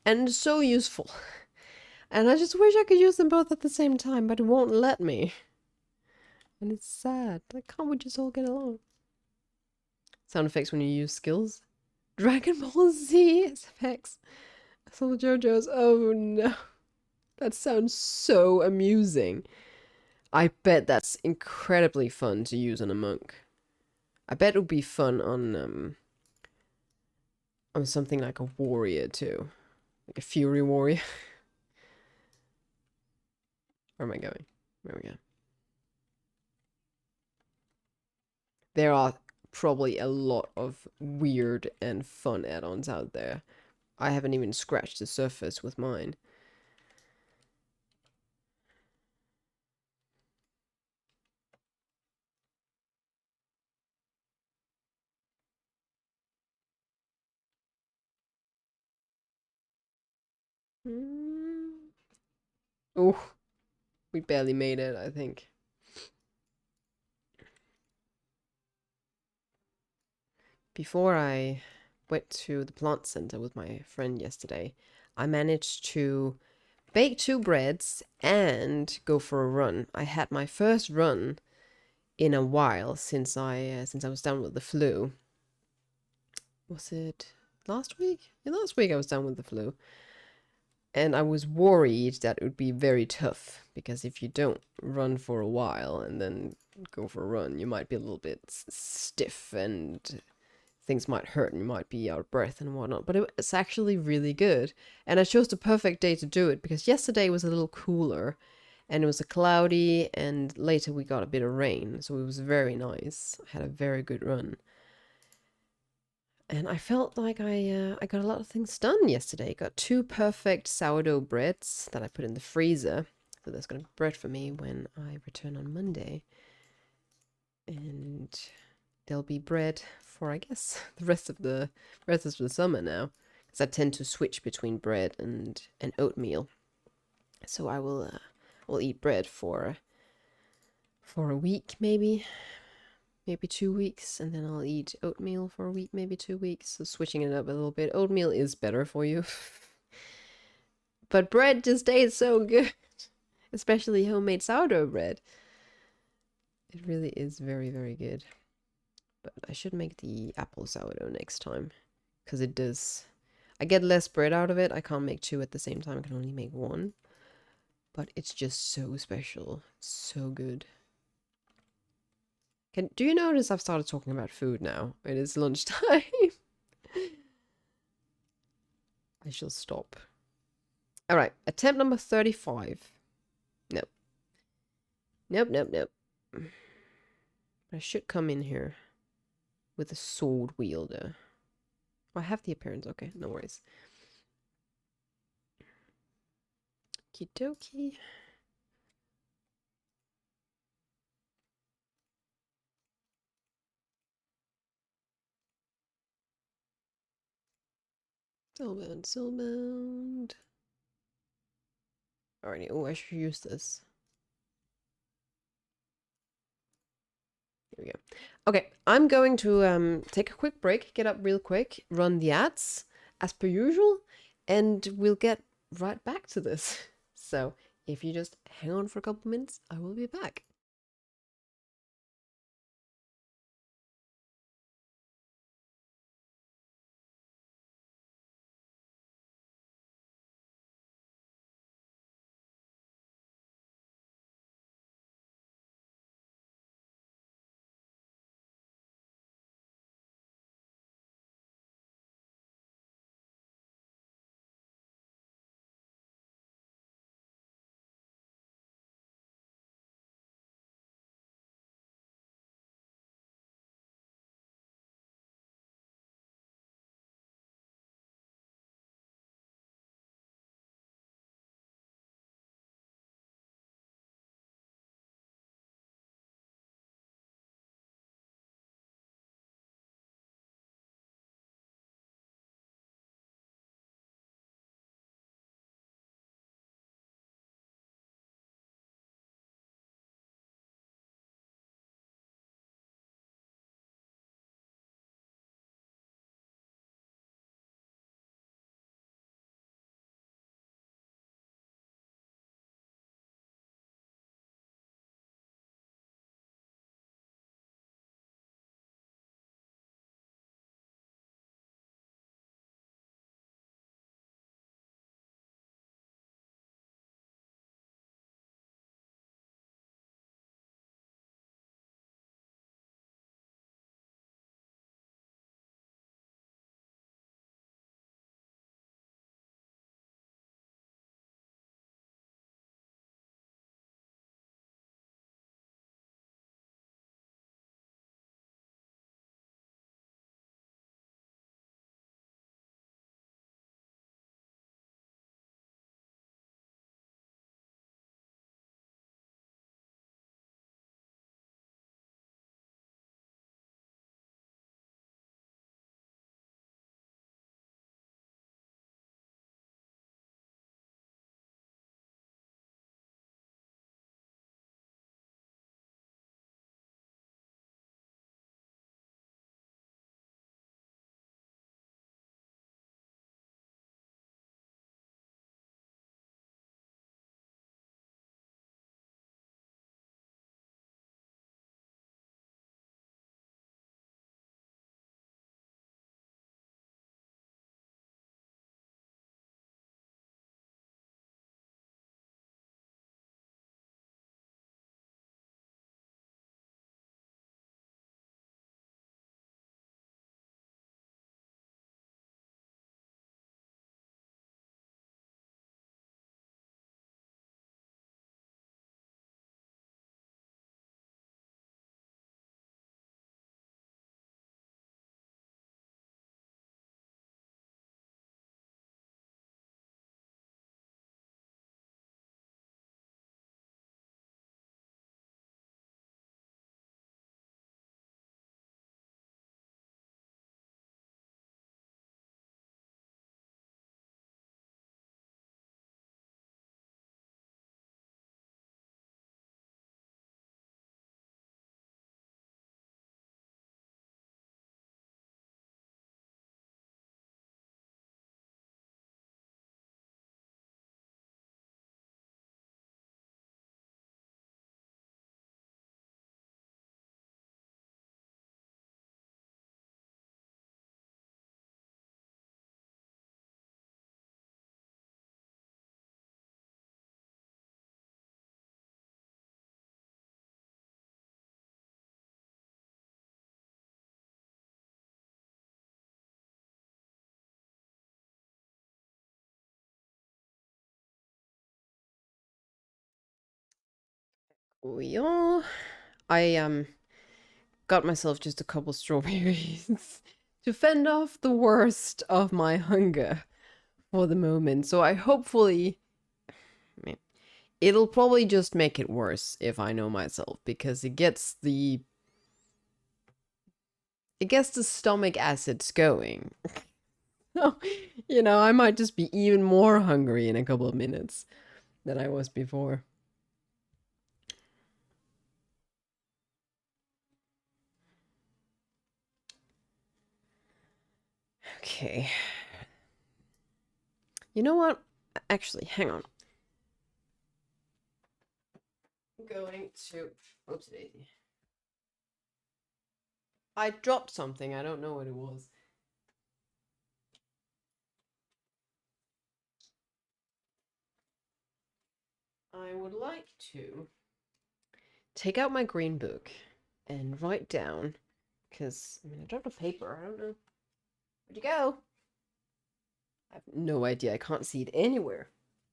And it's so useful. And I just wish I could use them both at the same time, but it won't let me. And it's sad. Like, can't we just all get along? Sound effects when you use skills. Dragon Ball Z SFX. Some JoJo's. Oh no. That sounds so amusing. I bet that's incredibly fun to use on a monk. I bet it would be fun on something like a warrior too. Like a fury warrior. Where am I going? There we go. There are probably a lot of weird and fun add-ons out there. I haven't even scratched the surface with mine. Oh, we barely made it, I think. Before I went to the plant center with my friend yesterday, I managed to bake 2 breads and go for a run. I had my first run in a while since I was down with the flu. Was it last week? Yeah, last week I was down with the flu. And I was worried that it would be very tough, because if you don't run for a while and then go for a run, you might be a little bit stiff and things might hurt and you might be out of breath and whatnot. But it's actually really good. And I chose the perfect day to do it, because yesterday was a little cooler and it was a cloudy, and later we got a bit of rain. So it was very nice. I had a very good run. And I felt like I got a lot of things done yesterday. Got 2 perfect sourdough breads that I put in the freezer. So there's going to be bread for me when I return on Monday. And there'll be bread for, I guess, the rest of the summer now. Because I tend to switch between bread and oatmeal. So I will eat bread for a week, maybe 2 weeks, and then I'll eat oatmeal for a week, maybe 2 weeks. So switching it up a little bit. Oatmeal is better for you. But bread just tastes so good. Especially homemade sourdough bread. It really is very, very good. But I should make the apple sourdough next time. Because it does... I get less bread out of it. I can't make 2 at the same time. I can only make 1. But it's just so special. So good. Do you notice I've started talking about food now? It is lunchtime. I shall stop. Alright, attempt number 35. Nope. Nope, nope, nope. I should come in here with a sword wielder. I have the appearance, okay, no worries. Okie dokie. Soulbound, soulbound. Alrighty, oh, I should use this. Here we go. Okay, I'm going to take a quick break, get up real quick, run the ads, as per usual, and we'll get right back to this. So, if you just hang on for a couple minutes, I will be back. Yeah, I got myself just a couple strawberries to fend off the worst of my hunger for the moment. So I hopefully, I mean, it'll probably just make it worse if I know myself, because it gets the stomach acids going. So, I might just be even more hungry in a couple of minutes than I was before. Okay. You know what? Actually, hang on. I'm going to. Oops, daisy. I dropped something. I don't know what it was. I would like to take out my green book and write down, because I dropped a paper. I don't know. Where'd you go? I have no idea. I can't see it anywhere.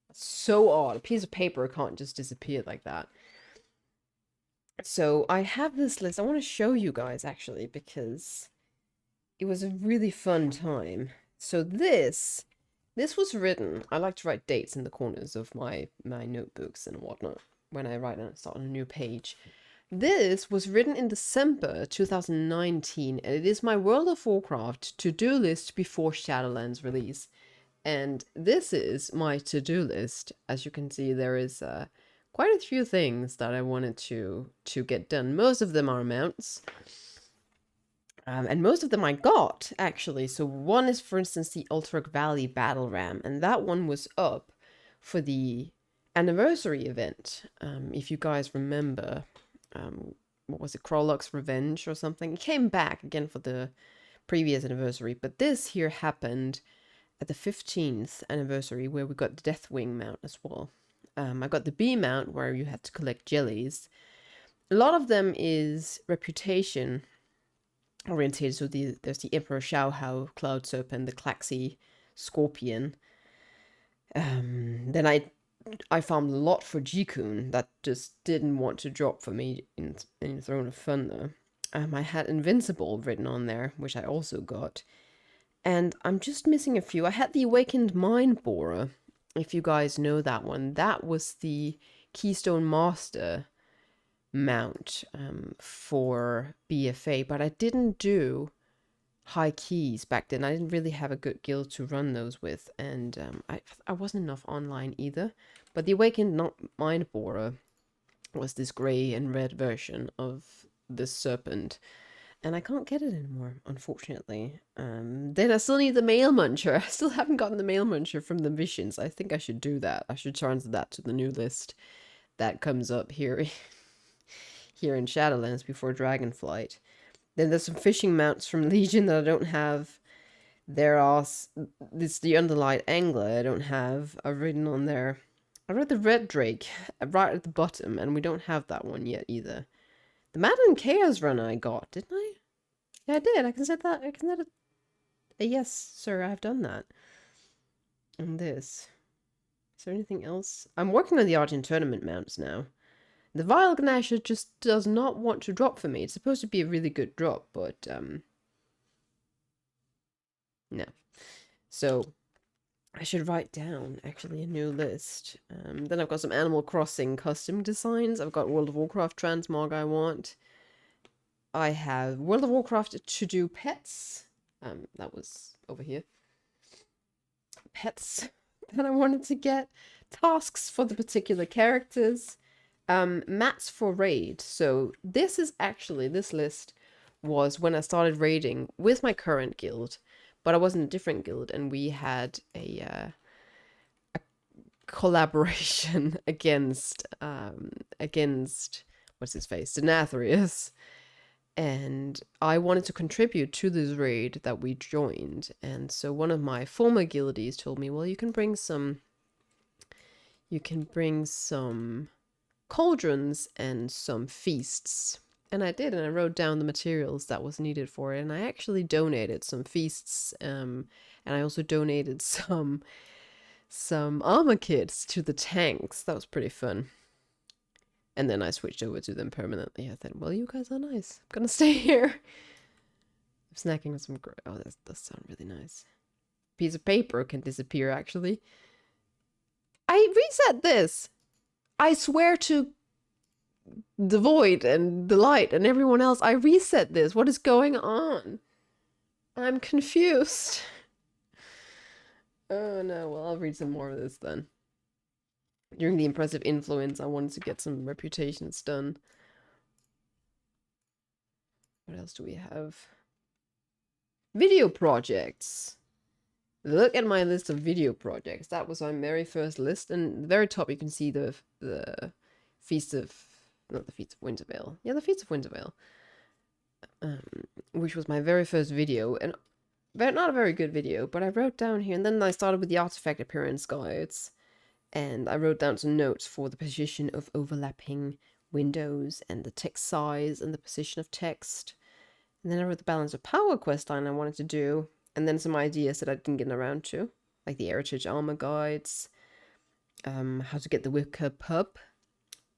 That's so odd. A piece of paper can't just disappear like that. So I have this list. I want to show you guys actually, because it was a really fun time. So this was written. I like to write dates in the corners of my notebooks and whatnot when I start on a new page. This was written in December 2019, and it is my World of Warcraft to-do list before Shadowlands release. And this is my to-do list. As you can see, there is quite a few things that I wanted to get done. Most of them are mounts. And most of them I got, actually. So one is, for instance, the Ultrak Valley Battle Ram. And that one was up for the anniversary event. If you guys remember, what was it, Krolok's Revenge or something? It came back again for the previous anniversary. But this here happened at the 15th anniversary, where we got the Deathwing mount as well. I got the B mount, where you had to collect jellies. A lot of them is reputation oriented. So there's the Emperor Xiaohao Cloud Serpent, the Klaxi Scorpion. Then I found a lot for Jikun that just didn't want to drop for me in Throne of Thunder. I had Invincible written on there, which I also got. And I'm just missing a few. I had the Awakened Mind Borer, if you guys know that one. That was the Keystone Master mount for BFA, but I didn't do high keys back then. I didn't really have a good guild to run those with, and I wasn't enough online either. But the Awakened Mind Borer was this grey and red version of this serpent, and I can't get it anymore, unfortunately. Then I still need the Mail Muncher. I still haven't gotten the Mail Muncher from the missions. I think I should do that. I should transfer that to the new list that comes up here here in Shadowlands before Dragonflight. Then there's some fishing mounts from Legion that I don't have. There are this the Underlight Angler I don't have. I've written on there. I read the Red Drake right at the bottom, and we don't have that one yet either. The Madden Chaos Runner I got, didn't I? Yeah, I did. I can set that. I can set a yes, sir. I've done that. And this. Is there anything else? I'm working on the Argent Tournament mounts now. The Vile Gnasher just does not want to drop for me. It's supposed to be a really good drop, but no. So I should write down actually a new list. Then I've got some Animal Crossing custom designs. I've got World of Warcraft transmog I want. I have World of Warcraft to do pets. That was over here. Pets that I wanted to get. Tasks for the particular characters. Mats for raid. So this list was when I started raiding with my current guild, but I was in a different guild, and we had a collaboration against what's his face, Denathrius. And I wanted to contribute to this raid that we joined. And so one of my former guildies told me, well, you can bring some cauldrons and some feasts. And I did, and I wrote down the materials that was needed for it. And I actually donated some feasts, and I also donated some armor kits to the tanks. That was pretty fun. And then I switched over to them permanently. I thought, well, you guys are nice. I'm gonna stay here. I'm snacking on some... Oh, that does sound really nice. Piece of paper can disappear, actually. I reset this! I swear to the void and the light and everyone else, I reset this. What is going on? I'm confused. Oh no, well, I'll read some more of this then. During the impressive influence, I wanted to get some reputations done. What else do we have? Video projects. Look at my list of video projects. That was my very first list. And at the very top, you can see the Feast of... Not the Feast of Wintervale. Yeah, the Feast of Wintervale. Which was my very first video. And not a very good video, but I wrote down here. And then I started with the artifact appearance guides. And I wrote down some notes for the position of overlapping windows and the text size and the position of text. And then I wrote the balance of power quest line I wanted to do. And then some ideas that I didn't get around to. Like the heritage armor guides. How to get the wicker pup.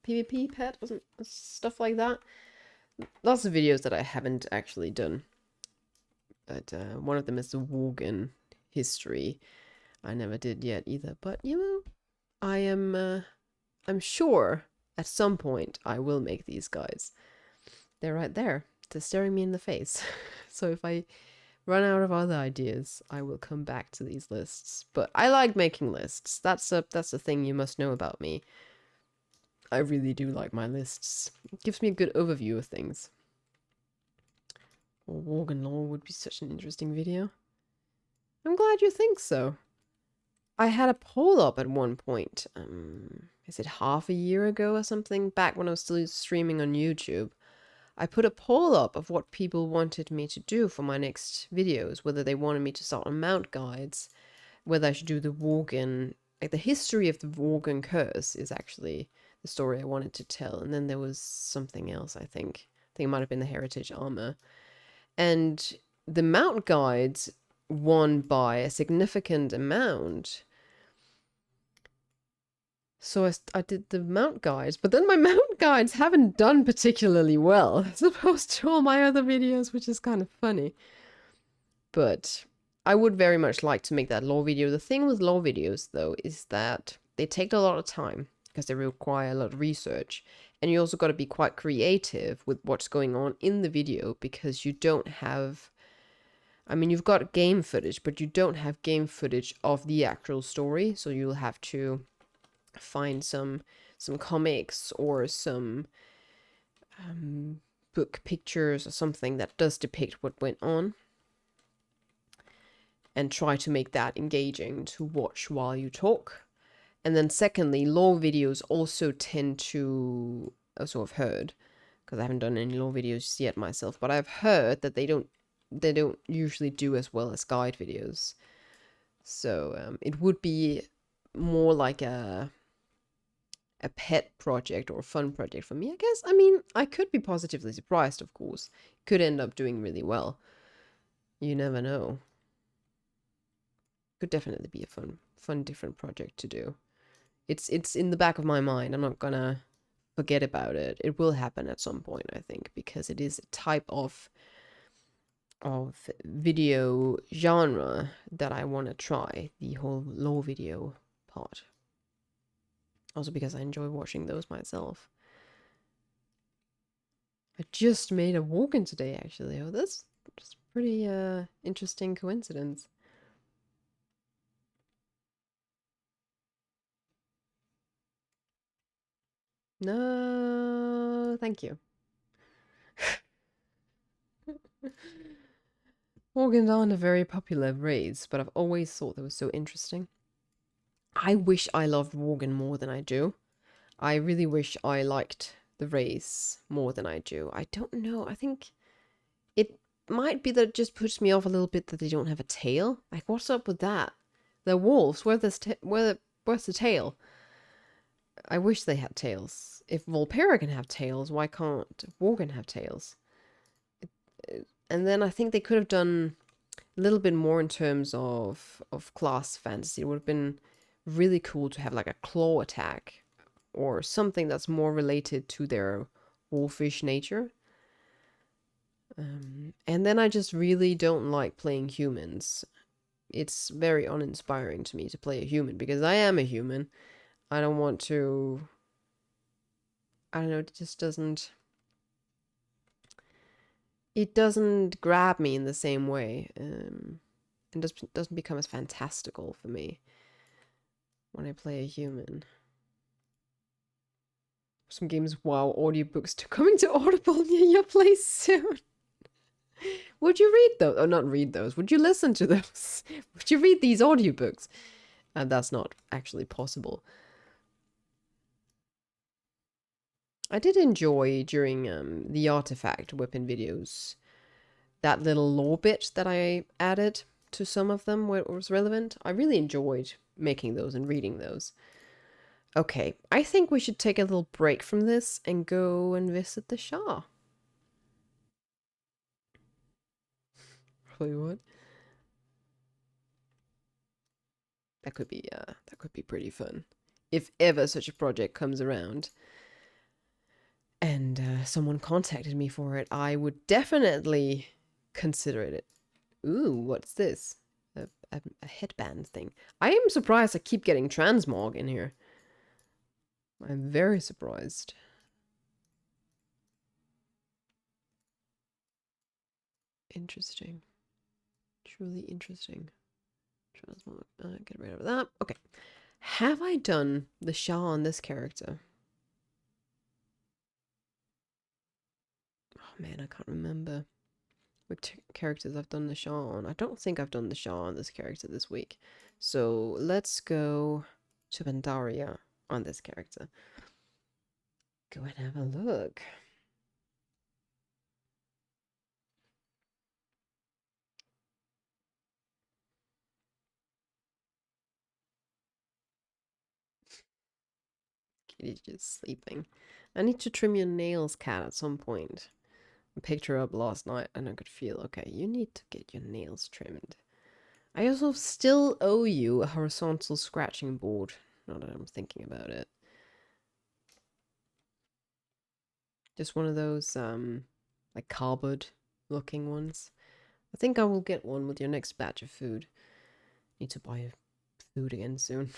PvP pet. Stuff like that. Lots of videos that I haven't actually done. But one of them is the Worgen history. I never did yet either. But, you know, I'm sure at some point I will make these guys. They're right there. They're staring me in the face. So if I run out of other ideas, I will come back to these lists. But I like making lists. That's a thing you must know about me. I really do like my lists. It gives me a good overview of things. Or Worgen lore would be such an interesting video. I'm glad you think so. I had a poll up at one point. Is it half a year ago or something? Back when I was still streaming on YouTube. I put a poll up of what people wanted me to do for my next videos. Whether they wanted me to start on mount guides. Whether I should do the Worgen... Like the history of the Worgen curse is actually the story I wanted to tell. And then there was something else, I think. I think it might have been the heritage armor. And the mount guides won by a significant amount. So I did the mount guides, but then my mount guides haven't done particularly well as opposed to all my other videos, which is kind of funny. But I would very much like to make that lore video. The thing with lore videos, though, is that they take a lot of time because they require a lot of research. And you also got to be quite creative with what's going on in the video because you don't have... I mean, you've got game footage, but you don't have game footage of the actual story. So you'll have to find some comics or some book pictures or something that does depict what went on. And try to make that engaging to watch while you talk. And then secondly, lore videos also tend to... Also, I've heard, because I haven't done any lore videos yet myself, but I've heard that they don't usually do as well as guide videos. So it would be more like a pet project or a fun project for me, I guess. I mean, I could be positively surprised, of course. Could end up doing really well. You never know. Could definitely be a fun different project to do. It's in the back of my mind. I'm not gonna forget about it. It will happen at some point, I think, because it is a type of video genre that I want to try, the whole lore video part. Also because I enjoy watching those myself. I just made a Worgen today, actually. Oh, that's just pretty interesting coincidence. No, thank you. Worgens aren't a very popular race, but I've always thought they were so interesting. I wish I loved Worgen more than I do. I really wish I liked the race more than I do. I don't know. I think it might be that it just puts me off a little bit that they don't have a tail. Like, what's up with that? They're wolves. Where's the tail? I wish they had tails. If Volpera can have tails, why can't Worgen have tails? And then I think they could have done a little bit more in terms of class fantasy. It would have been really cool to have like a claw attack or something that's more related to their wolfish nature. And then I just really don't like playing humans. It's very uninspiring to me to play a human because I am a human. I don't want to. I don't know, it just doesn't. It doesn't grab me in the same way. And doesn't become as fantastical for me when I play a human. Some games, wow, audiobooks coming to Audible near your place soon. Would you read those? Oh, not read those. Would you listen to those? Would you read these audiobooks? And that's not actually possible. I did enjoy during the artifact weapon videos that little lore bit that I added to some of them where it was relevant. I really enjoyed making those and reading those. Okay, I think we should take a little break from this and go and visit the Shah. Probably what? That could be pretty fun. If ever such a project comes around and someone contacted me for it, I would definitely consider it. Ooh, what's this? A headband thing. I am surprised I keep getting transmog in here. I'm very surprised. Interesting. Truly interesting. Transmog. Get rid of that. Okay. Have I done the Shah on this character? Oh man, I can't remember what characters I've done the Shah on. I don't think I've done the Shah on this character this week. So let's go to Pandaria on this character. Go and have a look. Kitty's just sleeping. I need to trim your nails, cat, at some point. I picked her up last night and I could feel, okay, you need to get your nails trimmed. I also still owe you a horizontal scratching board, now that I'm thinking about it. Just one of those, like cardboard looking ones. I think I will get one with your next batch of food. Need to buy food again soon.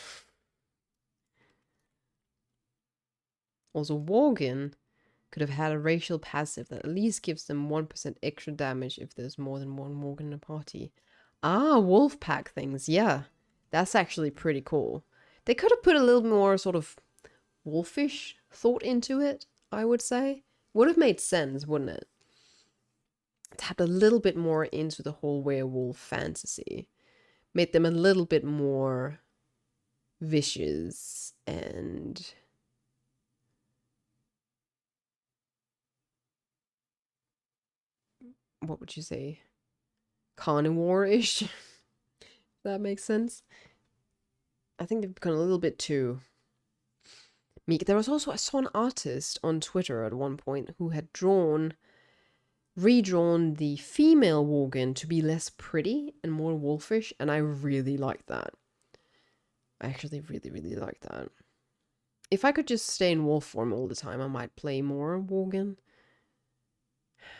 Also, Worgen could have had a racial passive that at least gives them 1% extra damage if there's more than one Worgen in a party. Ah, wolf pack things, yeah. That's actually pretty cool. They could have put a little more sort of wolfish thought into it, I would say. Would have made sense, wouldn't it? Tapped a little bit more into the whole werewolf fantasy. Made them a little bit more vicious and what would you say? Carnivore-ish. If that makes sense. I think they've become a little bit too meek. There was also, I saw an artist on Twitter at one point who had redrawn the female Worgen to be less pretty and more wolfish, and I really like that. I actually really, really like that. If I could just stay in wolf form all the time, I might play more Worgen.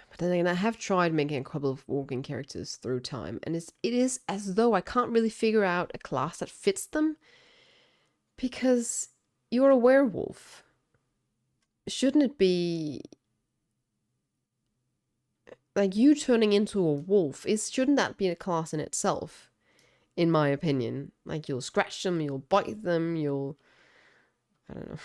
But then again, I have tried making a couple of Worgen characters through time, and it is as though I can't really figure out a class that fits them, because you're a werewolf. Shouldn't it be like you turning into a wolf? Shouldn't that be a class in itself? In my opinion, like you'll scratch them, you'll bite them, I don't know.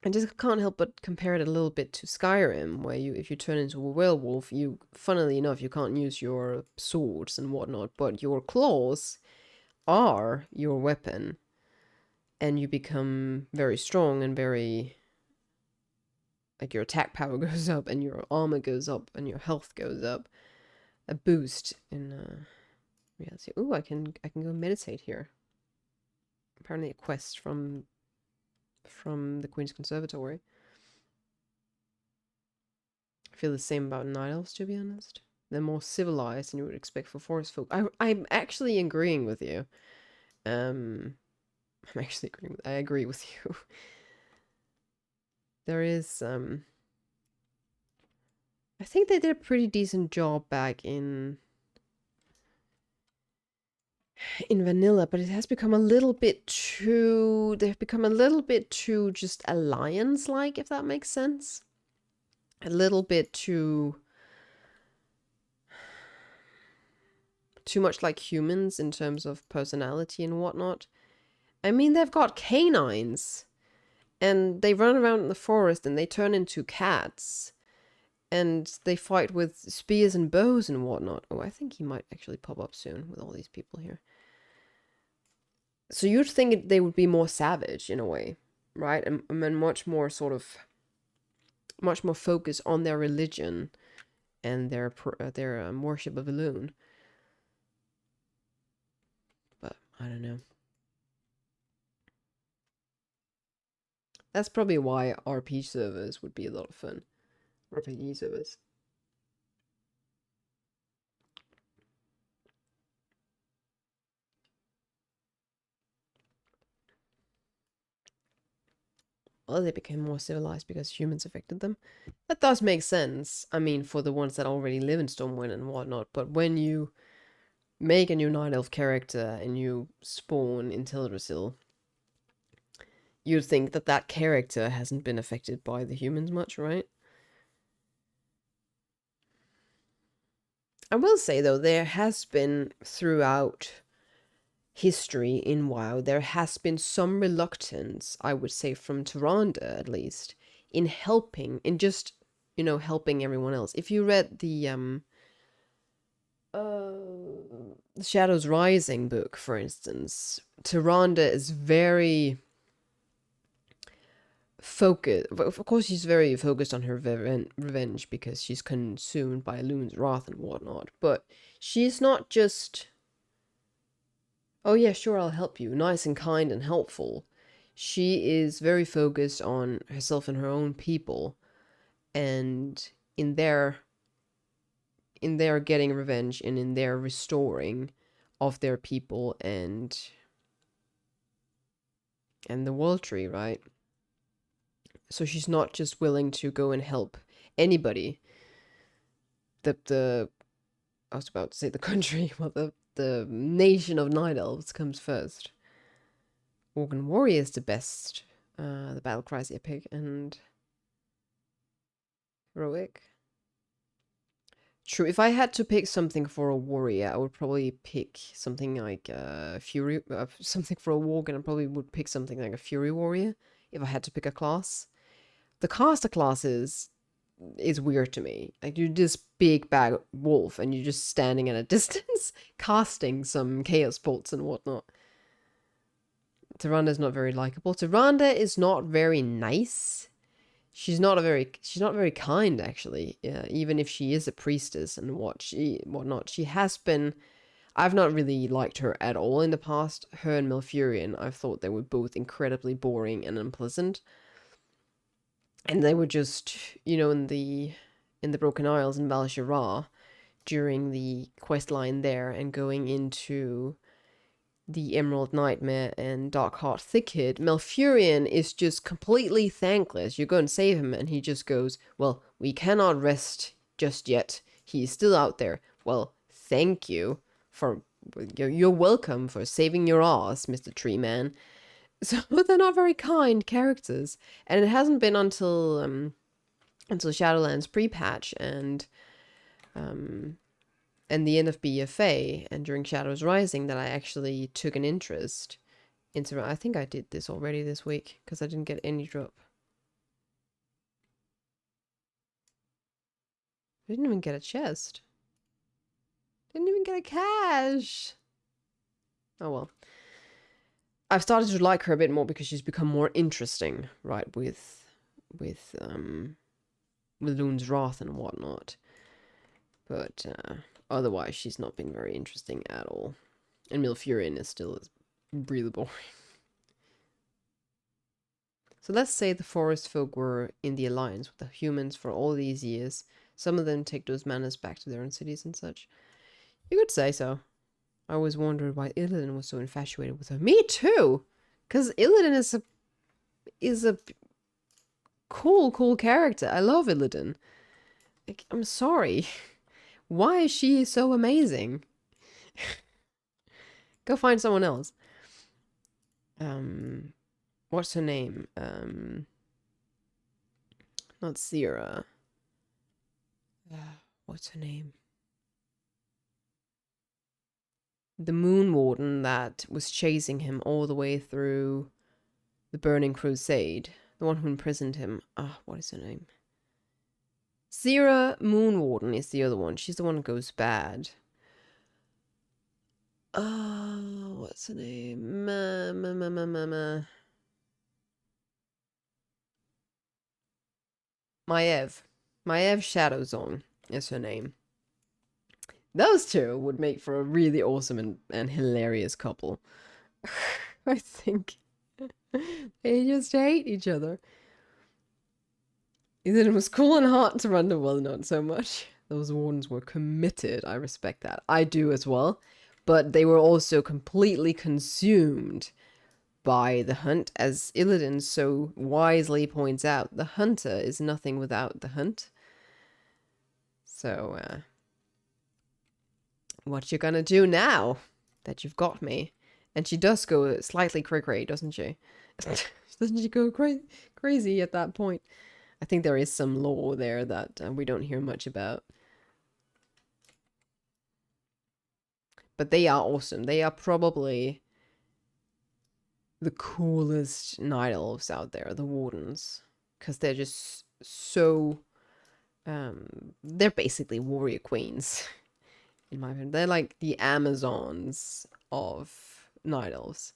I just can't help but compare it a little bit to Skyrim, where if you turn into a werewolf, funnily enough, you can't use your swords and whatnot, but your claws are your weapon, and you become very strong and very, like your attack power goes up, and your armor goes up, and your health goes up. A boost in reality. Ooh, I can go meditate here. Apparently a quest from the Queen's Conservatory. I feel the same about night elves, to be honest. They're more civilized than you would expect for forest folk. I'm actually agreeing with you. I'm actually I agree with you. There is, I think they did a pretty decent job back in vanilla, but it has become a little bit too, they've become a little bit too just alliance-like, if that makes sense. A little bit too much like humans in terms of personality and whatnot. I mean, they've got canines, and they run around in the forest and they turn into cats, and they fight with spears and bows and whatnot. Oh, I think he might actually pop up soon with all these people here. So you'd think they would be more savage in a way, right? And much more sort of, much more focused on their religion and their worship of Elune. But I don't know. That's probably why RP servers would be a lot of fun. RPG servers. Well, they became more civilized because humans affected them. That does make sense. I mean, for the ones that already live in Stormwind and whatnot. But when you make a new Night Elf character and you spawn in Teldrassil, you'd think that that character hasn't been affected by the humans much, right? I will say, though, there has been, throughout history in WoW, there has been some reluctance, I would say, from Tyrande, at least, in helping, in just, you know, helping everyone else. If you read the Shadows Rising book, for instance, Tyrande is very focused. Of course, she's very focused on her revenge because she's consumed by Elune's wrath and whatnot. But she's not just, oh yeah, sure, I'll help you, nice and kind and helpful. She is very focused on herself and her own people, and in their getting revenge and in their restoring of their people and the world tree, right? So she's not just willing to go and help anybody. The I was about to say the country, well, the nation of Night Elves comes first. Organ Warrior is the best. The Battle Cry's epic and heroic. True, if I had to pick something for a warrior, I would probably pick something like Fury. Something for a Worgen, I probably would pick something like a Fury Warrior if I had to pick a class. The caster classes is weird to me. Like, you're this big bad wolf and you're just standing at a distance casting some chaos bolts and whatnot. Tyranda's not very likable. Tyrande is not very nice. She's not very kind, actually. Even if she is a priestess and whatnot, she has been. I've not really liked her at all in the past. Her and Malfurion, I've thought they were both incredibly boring and unpleasant. And they were just, you know, in the Broken Isles in Val Shiraz, during the quest line there and going into the Emerald Nightmare and Darkheart Thickhead, Malfurion is just completely thankless. You go and save him and he just goes, well, we cannot rest just yet. He's still out there. Well, thank you for, you're welcome for saving your ass, Mr. Tree Man. So they're not very kind characters. And it hasn't been until Shadowlands pre-patch and the end of BFA and during Shadows Rising that I actually took an interest into. I think I did this already this week because I didn't get any drop. I didn't even get a chest. Didn't even get a cash. Oh well. I've started to like her a bit more because she's become more interesting, right, with Lune's Wrath and whatnot. But otherwise, she's not been very interesting at all. And Malfurion is still really boring. So let's say the forest folk were in the alliance with the humans for all these years. Some of them take those manners back to their own cities and such. You could say so. I always wondered why Illidan was so infatuated with her. Me too! Because Illidan is a cool character. I love Illidan. Like, I'm sorry. Why is she so amazing? Go find someone else. What's her name? Not Sierra. What's her name? The Moon Warden that was chasing him all the way through the Burning Crusade. The one who imprisoned him. What is her name? Sierra Moon Warden is the other one. She's the one who goes bad. What's her name? Maiev. Maiev Shadowzone is her name. Those two would make for a really awesome and hilarious couple. I think. They just hate each other. It was cool and hot to run the well, not so much. Those wardens were committed. I respect that. I do as well. But they were also completely consumed by the hunt. As Illidan so wisely points out, the hunter is nothing without the hunt. So, what you gonna do now that you've got me? And she does go slightly cray-cray, doesn't she? Doesn't she go crazy at that point? I think there is some lore there that we don't hear much about. But they are awesome. They are probably the coolest night elves out there, the wardens. Because they're just so... they're basically warrior queens, in my opinion. They're like the Amazons of night elves.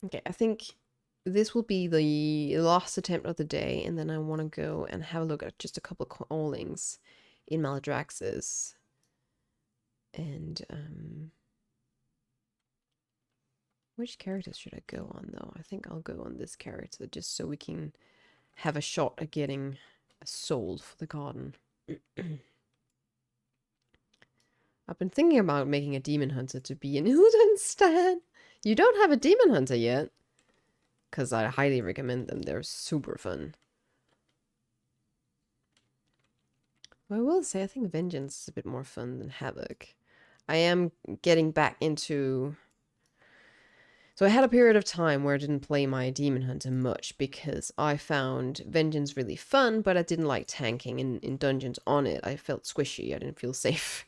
Okay, I think this will be the last attempt of the day, and then I want to go and have a look at just a couple of callings in Maldraxxus. And, which characters should I go on, though? I think I'll go on this character, just so we can have a shot at getting a soul for the garden. I've been thinking about making a demon hunter to be an Illidan stan. You don't have a demon hunter yet? Because I highly recommend them. They're super fun. I will say, I think Vengeance is a bit more fun than Havoc. I am getting back into... So I had a period of time where I didn't play my Demon Hunter much because I found Vengeance really fun, but I didn't like tanking in dungeons on it. I felt squishy. I didn't feel safe.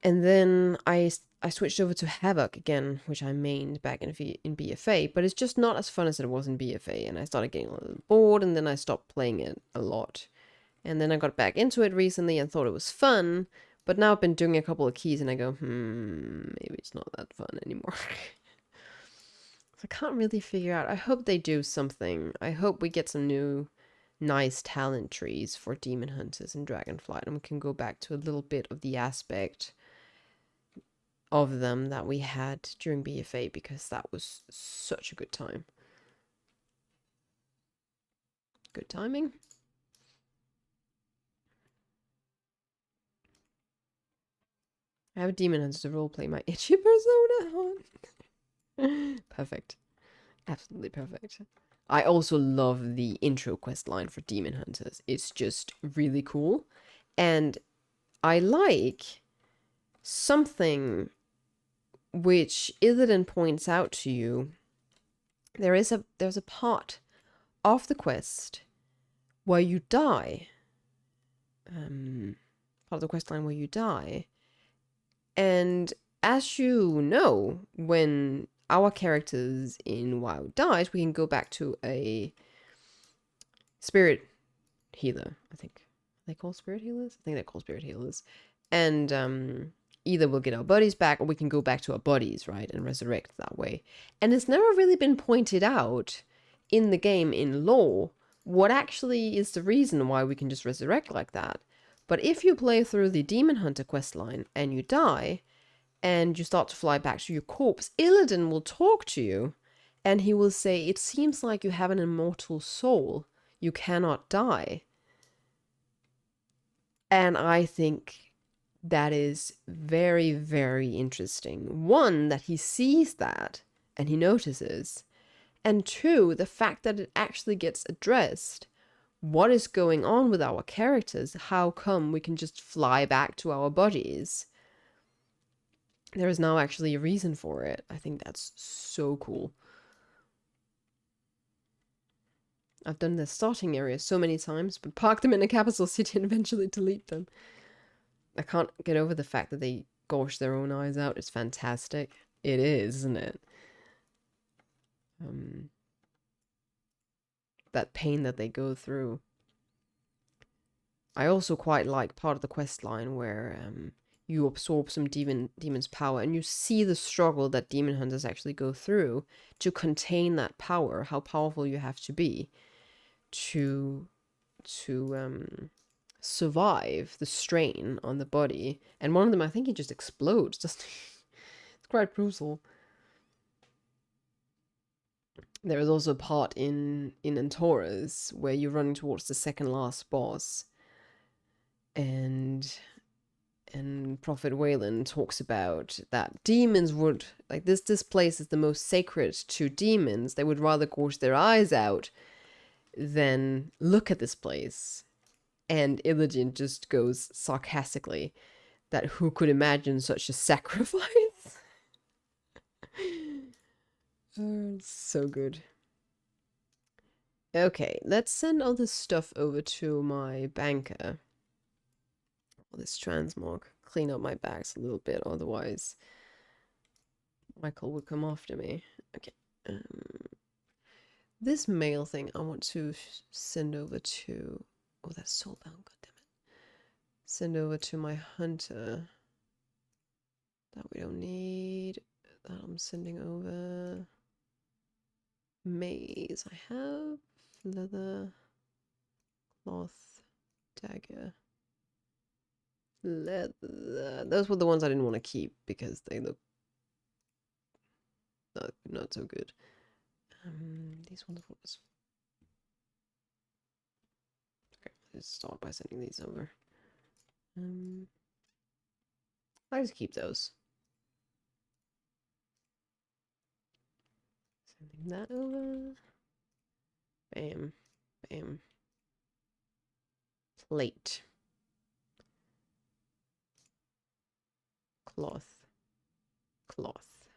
And then I switched over to Havoc again, which I mained back in BFA, but it's just not as fun as it was in BFA, and I started getting a little bored, and then I stopped playing it a lot. And then I got back into it recently and thought it was fun, but now I've been doing a couple of keys and I go, maybe it's not that fun anymore. I can't really figure out. I hope they do something. I hope we get some new nice talent trees for Demon Hunters and Dragonflight, and we can go back to a little bit of the aspect of them that we had during BFA, because that was such a good time. Good timing. I have a Demon Hunter to roleplay my itchy persona on. Perfect. Absolutely perfect. I also love the intro quest line for Demon Hunters. It's just really cool. And I like something which Illidan points out to you. There's a part of the quest where you die. Part of the quest line where you die. And as you know, when our characters in WoW dies, we can go back to a spirit healer, I think. Are they called spirit healers? I think they're called spirit healers. And either we'll get our bodies back or we can go back to our bodies, right? And resurrect that way. And it's never really been pointed out in the game, in lore, what actually is the reason why we can just resurrect like that. But if you play through the Demon Hunter questline and you die, and you start to fly back to your corpse, Illidan will talk to you, and he will say, it seems like you have an immortal soul. You cannot die. And I think that is very, very interesting. One, that he sees that and he notices. And two, the fact that it actually gets addressed. What is going on with our characters? How come we can just fly back to our bodies? There is now actually a reason for it. I think that's so cool. I've done the starting area so many times, but park them in a capital city and eventually delete them. I can't get over the fact that they gouge their own eyes out. It's fantastic. It is, isn't it? That pain that they go through. I also quite like part of the quest line where you absorb some demon's power and you see the struggle that demon hunters actually go through to contain that power, how powerful you have to be to survive the strain on the body. And one of them, I think he just explodes. Just it's quite brutal. There is also a part in Antaurus where you're running towards the second last boss, and Prophet Wayland talks about that demons would, like, this place is the most sacred to demons. They would rather gouge their eyes out than look at this place. And Illidan just goes sarcastically that who could imagine such a sacrifice? So good. Okay, let's send all this stuff over to my banker. All this transmog. Clean up my bags a little bit, otherwise Michael would come after me. Okay. This mail thing I want to send over to... Oh, that's soulbound, goddammit. Send over to my hunter. That we don't need. That I'm sending over. Maze. I have leather, cloth, dagger, leather. Those were the ones I didn't want to keep because they look not so good. These ones was... Okay, let's start by sending these over. I just keep those. Sending that over. Bam. Bam. Plate. Cloth. Cloth.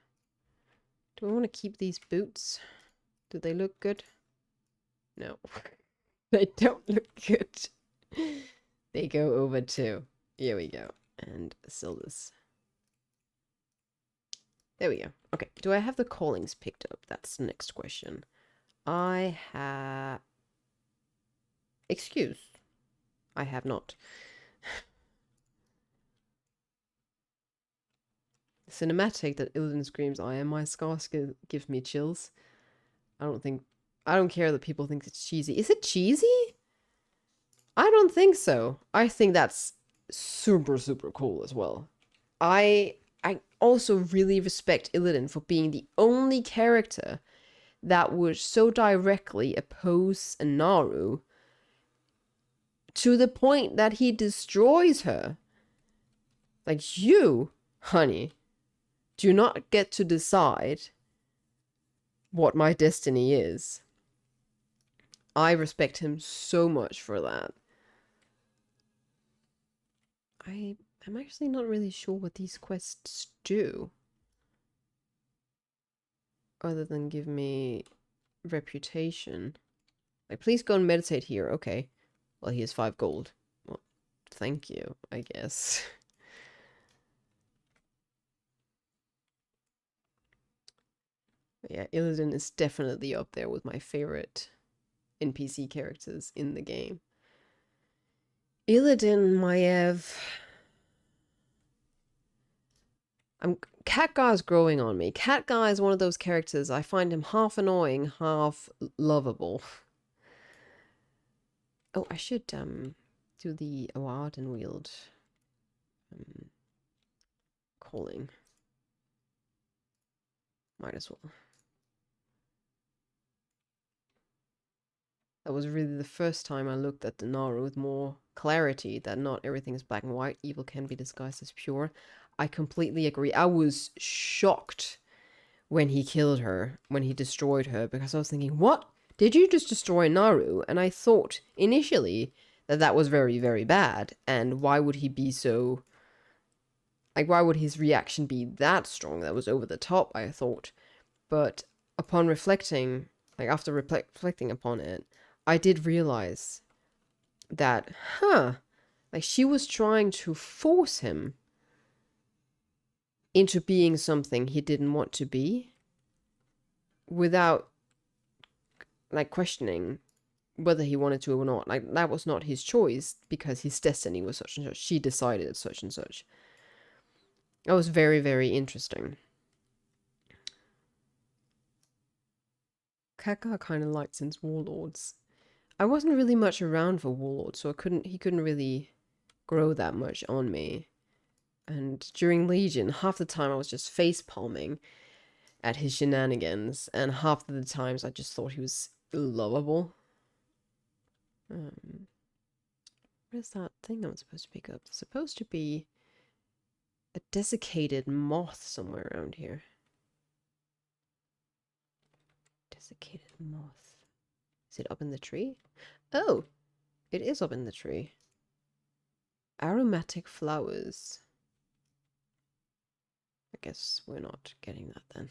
Do I want to keep these boots? Do they look good? No. They don't look good. They go over too. Here we go. And sell this. There we go. Okay. Do I have the callings picked up? That's the next question. I have... Excuse. I have not. The cinematic that Illidan screams, "I am my scars," gives me chills. I don't care that people think it's cheesy. Is it cheesy? I don't think so. I think that's super, super cool as well. I also really respect Illidan for being the only character that would so directly oppose a Naru to the point that he destroys her. Like, you, honey, do not get to decide what my destiny is. I respect him so much for that. I'm actually not really sure what these quests do. Other than give me reputation. Like, please go and meditate here. Okay. Well, he has 5 gold. Well, thank you, I guess. But yeah, Illidan is definitely up there with my favorite NPC characters in the game. Illidan, Maiev... Cat Guy is growing on me. Cat Guy is one of those characters, I find him half annoying, half lovable. Oh, I should do the Ardenweald calling. Might as well. That was really the first time I looked at the Naru with more clarity that not everything is black and white. Evil can be disguised as pure. I completely agree. I was shocked when he killed her, when he destroyed her, because I was thinking, what? Did you just destroy Naru? And I thought initially that that was very, very bad. And why would he be so... Like, why would his reaction be that strong? That was over the top, I thought. But upon reflecting, like after reflecting upon it, I did realize that, like she was trying to force him into being something he didn't want to be without, like, questioning whether he wanted to or not. Like, that was not his choice because his destiny was such and such. She decided such and such. That was very, very interesting. Kaka kind of liked since Warlords. I wasn't really much around for Warlords, so he couldn't really grow that much on me. And during Legion, half the time I was just face palming at his shenanigans, and half of the times I just thought he was lovable. Where's that thing I'm supposed to pick up? There's supposed to be a desiccated moth somewhere around here. Desiccated moth. Is it up in the tree? Oh, it is up in the tree. Aromatic flowers. I guess we're not getting that then.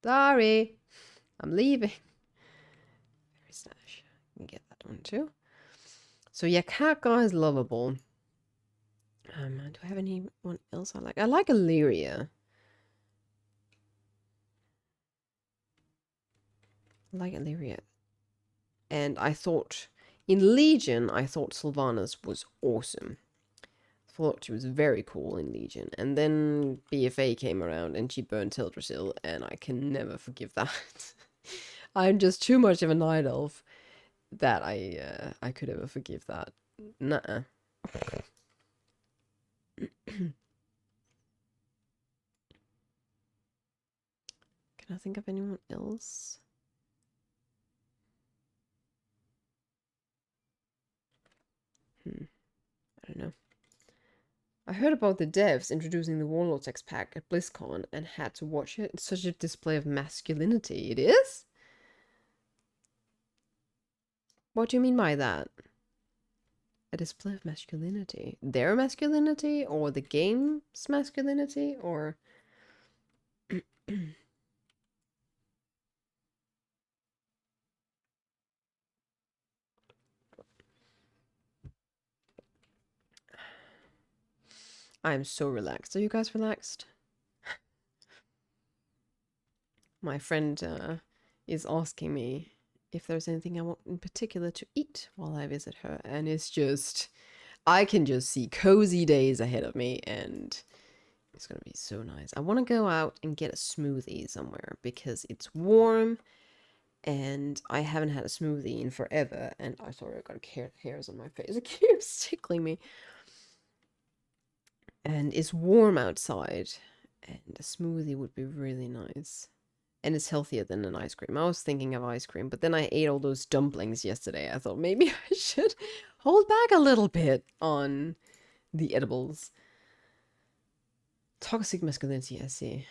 Sorry, I'm leaving. Very stash. I can get that one too. So yeah, cat guy is lovable. Do I have anyone else I like? I like Illyria. I like Illyria. And I thought, in Legion, I thought Sylvanas was awesome. I thought she was very cool in Legion. And then BFA came around and she burned Teldrassil, and I can never forgive that. I'm just too much of a night elf that I could ever forgive that. Nuh-uh. Can I think of anyone else? I don't know. I heard about the devs introducing the Warlords X pack at BlizzCon and had to watch it. It's such a display of masculinity. It is? What do you mean by that? A display of masculinity? Their masculinity? Or the game's masculinity? Or... I'm so relaxed. Are you guys relaxed? My friend is asking me if there's anything I want in particular to eat while I visit her. And it's just... I can just see cozy days ahead of me, and it's going to be so nice. I want to go out and get a smoothie somewhere because it's warm and I haven't had a smoothie in forever. And I'm sorry, I got hairs on my face. It keeps tickling me. And it's warm outside, and a smoothie would be really nice. And it's healthier than an ice cream. I was thinking of ice cream, but then I ate all those dumplings yesterday. I thought maybe I should hold back a little bit on the edibles. Toxic masculinity, I see.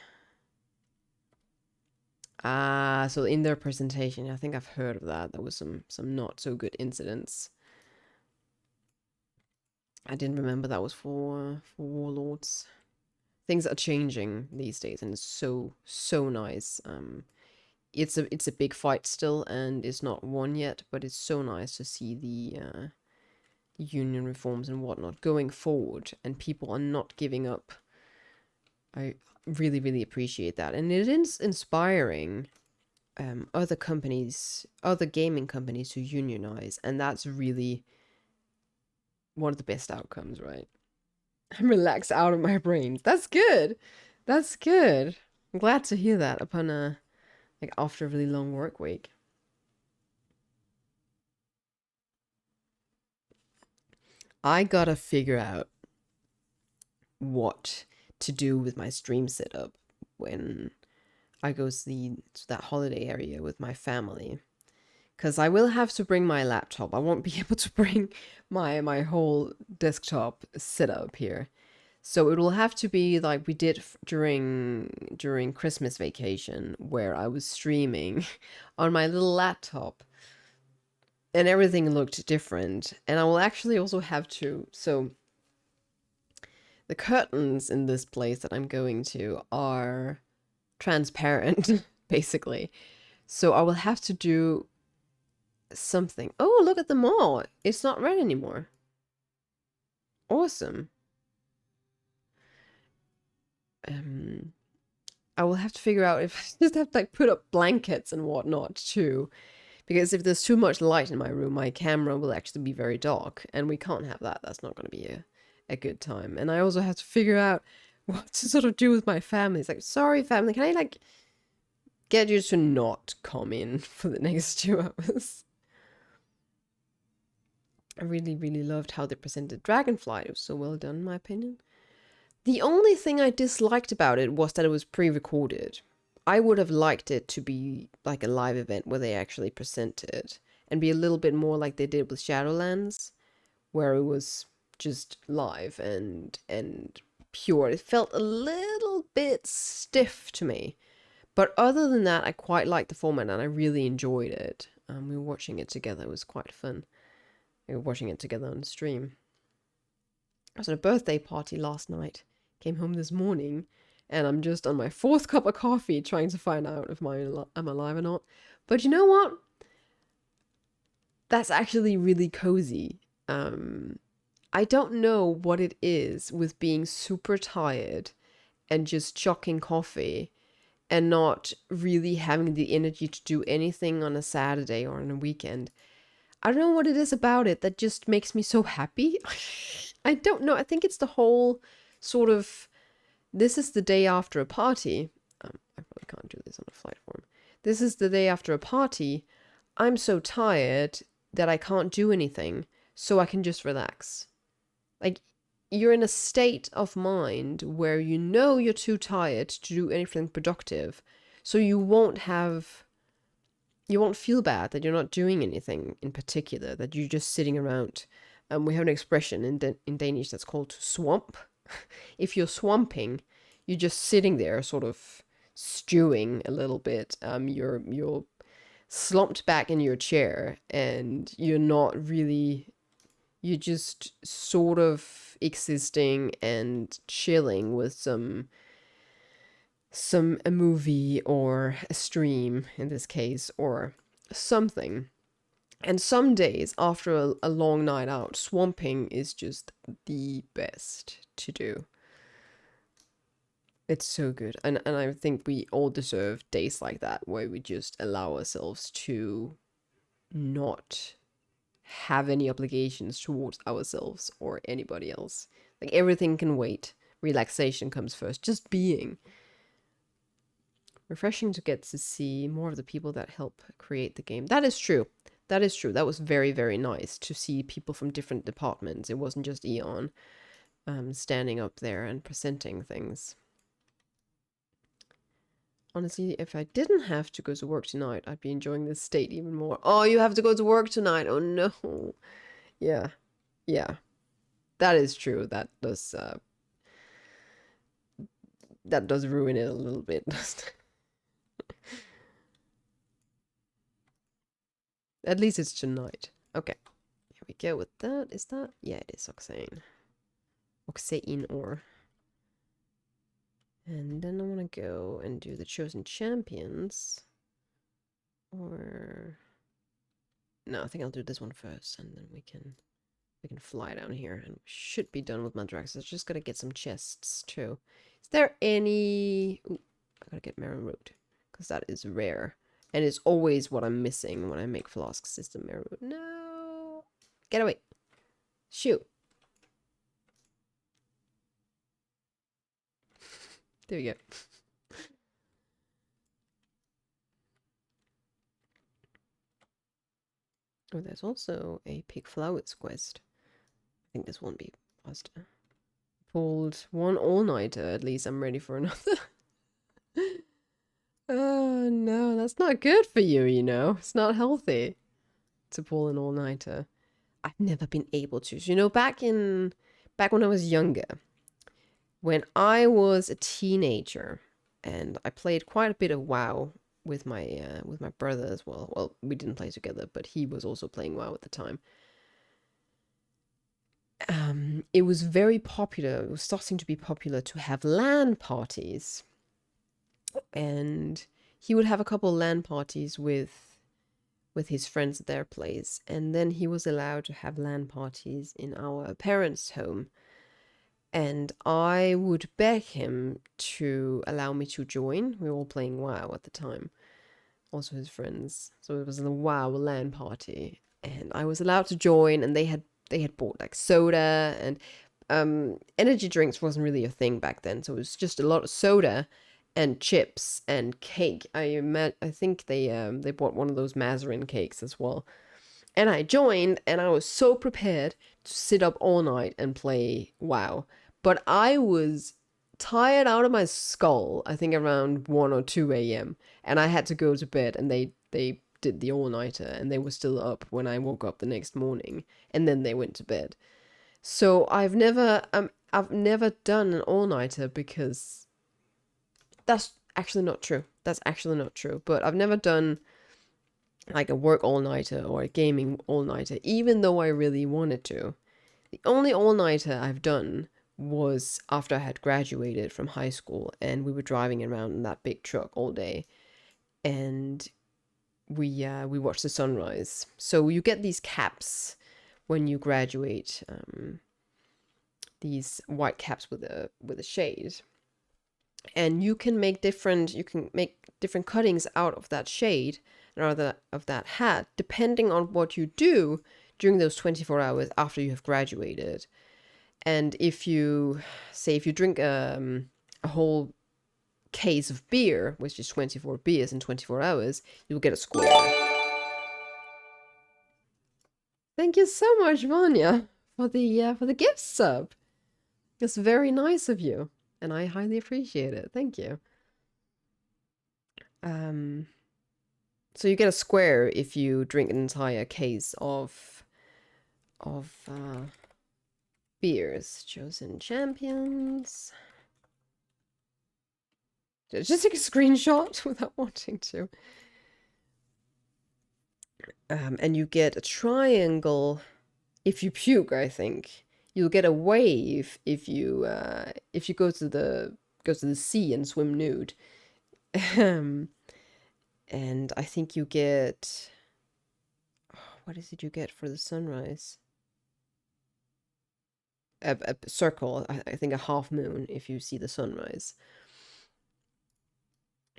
Ah, so in their presentation, I think I've heard of that. There was some not so good incidents. I didn't remember that was for Warlords. Things are changing these days, and it's so nice. It's a big fight still, and it's not won yet, but it's so nice to see the union reforms and whatnot going forward, and people are not giving up. I really, really appreciate that, and it is inspiring other companies, other gaming companies to unionize, and that's really one of the best outcomes, right? I'm relaxed out of my brain. That's good. That's good. I'm glad to hear that upon like after a really long work week. I gotta figure out what to do with my stream setup when I go to that holiday area with my family. Because I will have to bring my laptop. I won't be able to bring my whole desktop setup here. So it will have to be like we did during Christmas vacation, where I was streaming on my little laptop and everything looked different. And I will actually also have to, so the curtains in this place that I'm going to are transparent, basically. So I will have to do something. Oh, look at the mall. It's not red anymore. Awesome. I will have to figure out if I just have to like put up blankets and whatnot too. Because if there's too much light in my room, my camera will actually be very dark. And we can't have that. That's not going to be a good time. And I also have to figure out what to sort of do with my family. It's like, sorry, family, can I like get you to not come in for the next 2 hours? I really, really loved how they presented Dragonflight. It was so well done, in my opinion. The only thing I disliked about it was that it was pre-recorded. I would have liked it to be like a live event where they actually present it and be a little bit more like they did with Shadowlands, where it was just live and pure. It felt a little bit stiff to me. But other than that, I quite liked the format and I really enjoyed it. We were watching it together. It was quite fun. We were watching it together on stream. I was at a birthday party last night. Came home this morning, and I'm just on my 4th cup of coffee trying to find out if I'm alive or not. But you know what? That's actually really cozy. I don't know what it is with being super tired and just chucking coffee and not really having the energy to do anything on a Saturday or on a weekend. I don't know what it is about it that just makes me so happy. I don't know. I think it's the whole sort of, this is the day after a party. I probably can't do this on a flight form. This is the day after a party. I'm so tired that I can't do anything, so I can just relax. Like, you're in a state of mind where you know you're too tired to do anything productive, so you won't feel bad that you're not doing anything in particular, that you're just sitting around. We have an expression in Danish that's called to swamp. If you're swamping, you're just sitting there sort of stewing a little bit. You're slumped back in your chair and you're just sort of existing and chilling with a movie or a stream in this case or something. And some days after a long night out, swamping is just the best to do. It's so good. And I think we all deserve days like that where we just allow ourselves to not have any obligations towards ourselves or anybody else. Like everything can wait. Relaxation comes first. Just being. Refreshing to get to see more of the people that help create the game. That is true. That is true. That was very, very nice to see people from different departments. It wasn't just Eon standing up there and presenting things. Honestly, if I didn't have to go to work tonight, I'd be enjoying this state even more. Oh, you have to go to work tonight. Oh, no. Yeah. Yeah. That is true. That does ruin it a little bit. At least it's tonight. Okay. Here we go with that. Is that? Yeah, it is Oxane. Oxane ore. And then I want to go and do the Chosen Champions. Or... No, I think I'll do this one first, and then we can fly down here, and we should be done with Mandrax. I just gotta get some chests, too. Is there any... Ooh, I gotta get Marrow Root, because that is rare. And it's always what I'm missing when I make flasks, is the Marrow Root. No! Get away! Shoot! There we go. Oh, there's also a Pig Flowers quest. I think this won't be faster. Pulled one all-nighter, at least I'm ready for another. Oh no, that's not good for you, you know. It's not healthy to pull an all-nighter. I've never been able to. So, you know, back when I was younger, when I was a teenager, and I played quite a bit of WoW with my brother as well. Well, we didn't play together, but he was also playing WoW at the time. It was very popular. It was starting to be popular to have LAN parties, and he would have a couple LAN parties with his friends at their place, and then he was allowed to have LAN parties in our parents' home. And I would beg him to allow me to join. We were all playing WoW at the time, also his friends. So it was the WoW LAN party, and I was allowed to join. And they had bought like soda and energy drinks wasn't really a thing back then, so it was just a lot of soda and chips and cake. I think they bought one of those Mazarin cakes as well. And I joined, and I was so prepared to sit up all night and play WoW. But I was tired out of my skull, I think around 1 or 2 a.m. And I had to go to bed, and they did the all-nighter, and they were still up when I woke up the next morning, and then they went to bed. So I've never done an all-nighter, because that's actually not true. That's actually not true. But I've never done like a work all-nighter or a gaming all-nighter, even though I really wanted to. The only all-nighter I've done was after I had graduated from high school, and we were driving around in that big truck all day, and we watched the sunrise. So you get these caps when you graduate, these white caps with a shade, and you can make different cuttings out of that shade, or of that hat, depending on what you do during those 24 hours after you have graduated. And if you drink a whole case of beer, which is 24 beers in 24 hours, you'll get a square. Thank you so much, Vanya, for the gift sub. It's very nice of you, and I highly appreciate it. Thank you. So you get a square if you drink an entire case of beers. Chosen champions. Just take a screenshot without wanting to. And you get a triangle if you puke, I think. You'll get a wave if you go to the sea and swim nude. And I think you get, what is it you get for the sunrise? A circle, I think a half moon if you see the sunrise.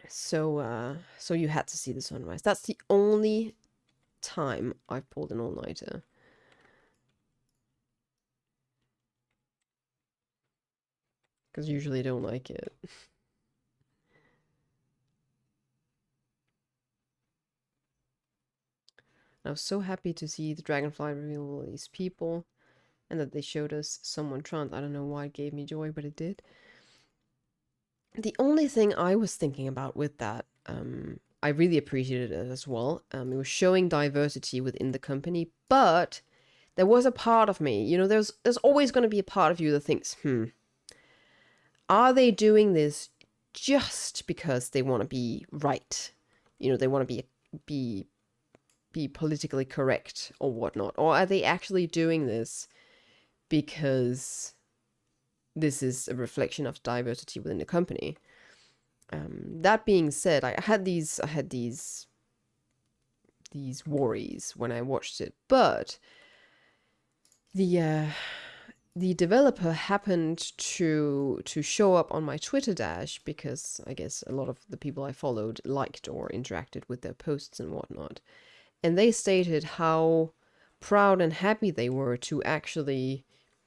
So you had to see the sunrise. That's the only time I've pulled an all-nighter. Because usually I don't like it. I was so happy to see the Dragonfly reveal all these people, and that they showed us someone trans. I don't know why it gave me joy, but it did. The only thing I was thinking about with that, I really appreciated it as well. It was showing diversity within the company, but there was a part of me, you know, there's always going to be a part of you that thinks, are they doing this just because they want to be right? You know, they want to be politically correct or whatnot, or are they actually doing this because this is a reflection of diversity within the company? That being said, I had these worries when I watched it, but the developer happened to show up on my Twitter dash, because I guess a lot of the people I followed liked or interacted with their posts and whatnot. And they stated how proud and happy they were to actually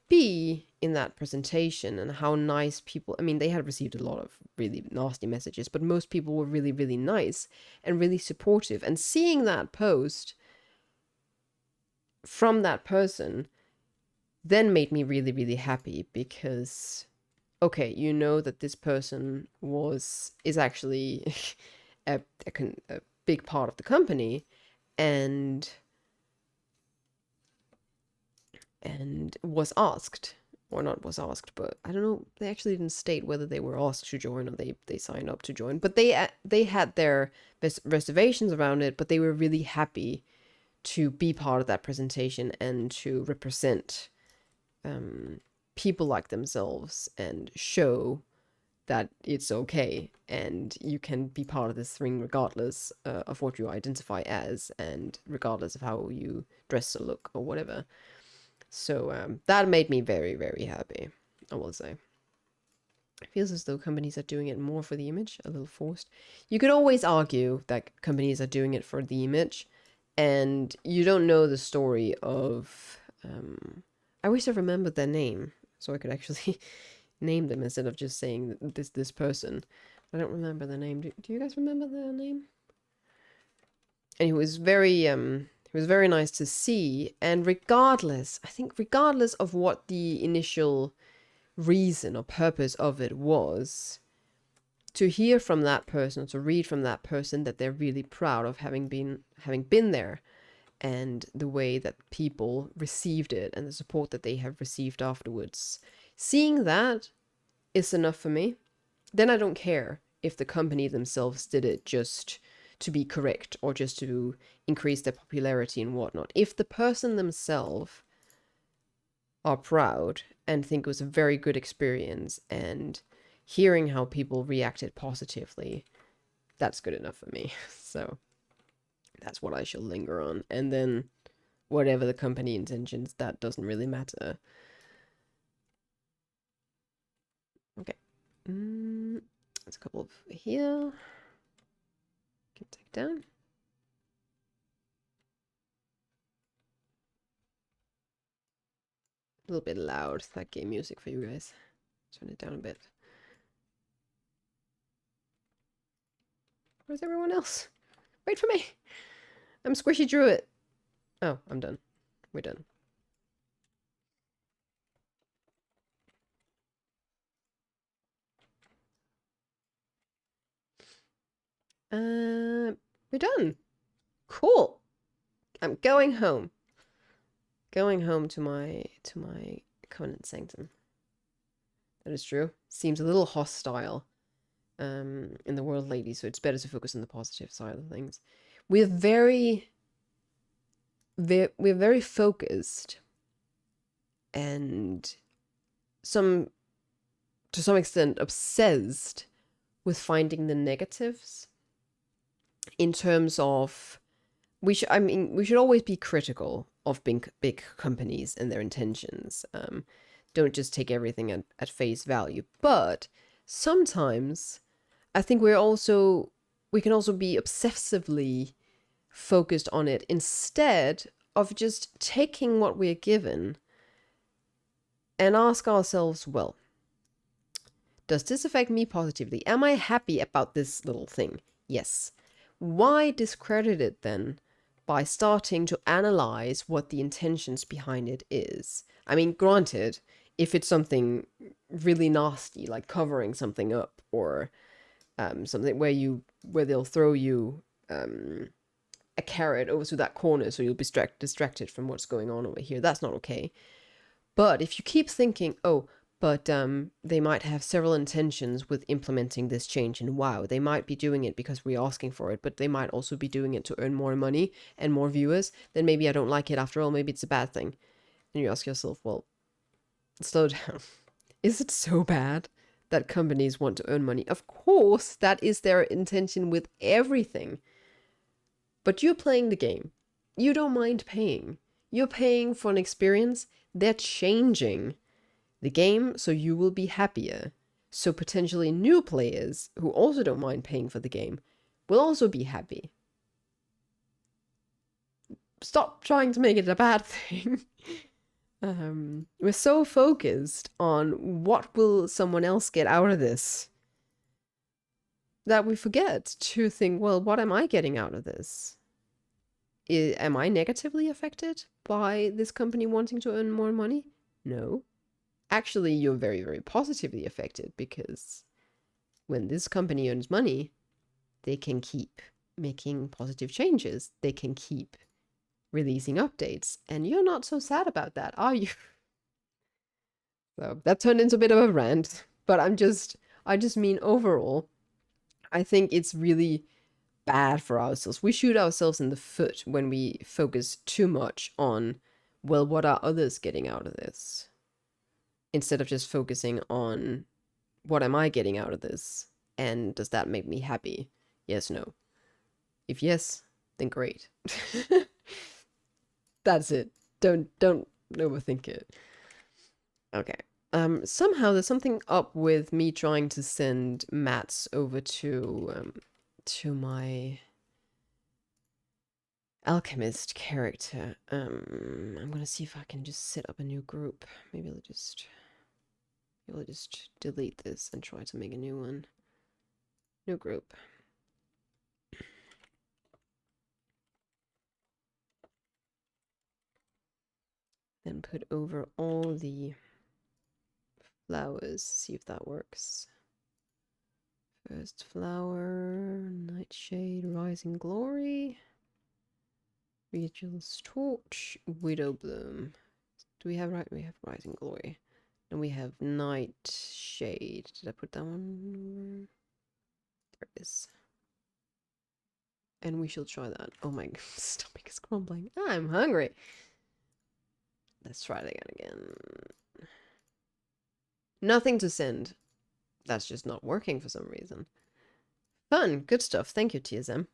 be in that presentation, and how nice people, I mean, they had received a lot of really nasty messages, but most people were really, really nice and really supportive. And seeing that post from that person then made me really, really happy, because, okay, you know that this person is actually a big part of the company, and was asked, or not was asked, but I don't know, they actually didn't state whether they were asked to join or they signed up to join, but they had their reservations around it, but they were really happy to be part of that presentation and to represent people like themselves and show that it's okay and you can be part of this thing regardless of what you identify as and regardless of how you dress or look or whatever. So that made me very, very happy, I will say. It feels as though companies are doing it more for the image, a little forced. You could always argue that companies are doing it for the image, and you don't know the story of... I wish I remembered their name, so I could actually name them instead of just saying this person. I don't remember their name. Do you guys remember their name? And he was very nice to see, and regardless of what the initial reason or purpose of it was, to hear from that person, to read from that person that they're really proud of having been there, and the way that people received it and the support that they have received afterwards. Seeing that is enough for me. Then I don't care if the company themselves did it just to be correct or just to increase their popularity and whatnot. If the person themselves are proud and think it was a very good experience and hearing how people reacted positively, that's good enough for me. So that's what I shall linger on. And then whatever the company intentions, that doesn't really matter. Okay. There's a couple of here. Can take down. A little bit loud, that game music for you guys. Turn it down a bit. Where's everyone else? Wait for me! I'm Squishy Druid! Oh, I'm done. We're done. We're done. Cool. I'm going home. Going home to my Covenant Sanctum. That is true. Seems a little hostile in the world lately, so it's better to focus on the positive side of things. We're very focused and to some extent obsessed with finding the negatives in terms of we should always be critical of big companies and their intentions. Don't just take everything at face value. But sometimes I think we can also be obsessively focused on it instead of just taking what we're given and ask ourselves, well, does this affect me positively? Am I happy about this little thing? Yes. Why discredit it then by starting to analyze what the intentions behind it is? I mean, granted, if it's something really nasty, like covering something up, or something where they'll throw you a carrot over to that corner so you'll be distracted from what's going on over here, that's not okay. But if you keep thinking, oh, but they might have several intentions with implementing this change, and wow, they might be doing it because we're asking for it, but they might also be doing it to earn more money and more viewers, then maybe I don't like it after all, maybe it's a bad thing. And you ask yourself, well, slow down. Is it so bad that companies want to earn money? Of course, that is their intention with everything. But you're playing the game. You don't mind paying. You're paying for an experience. They're changing the game so you will be happier. So potentially new players who also don't mind paying for the game will also be happy. Stop trying to make it a bad thing. We're so focused on what will someone else get out of this that we forget to think, well, what am I getting out of this? Am I negatively affected by this company wanting to earn more money? No. Actually, you're very, very positively affected, because when this company earns money, they can keep making positive changes. They can keep releasing updates. And you're not so sad about that, are you? So that turned into a bit of a rant, but I just mean overall, I think it's really bad for ourselves. We shoot ourselves in the foot when we focus too much on, well, what are others getting out of this? Instead of just focusing on, what am I getting out of this? And does that make me happy? Yes, no. If yes, then great. That's it. Don't overthink it. Okay. Somehow there's something up with me trying to send mats over to my alchemist character. I'm gonna see if I can just set up a new group. Maybe I'll just delete this and try to make a new one. New group. Then put over all the flowers, see if that works. First flower, nightshade, rising glory, Regal's torch, widow bloom. Do we have we have rising glory. Then we have nightshade. Did I put that one? There it is. And we shall try that. Oh my stomach is crumbling. I'm hungry. Let's try that again. Nothing to send. That's just not working for some reason. Fun. Good stuff. Thank you, TSM.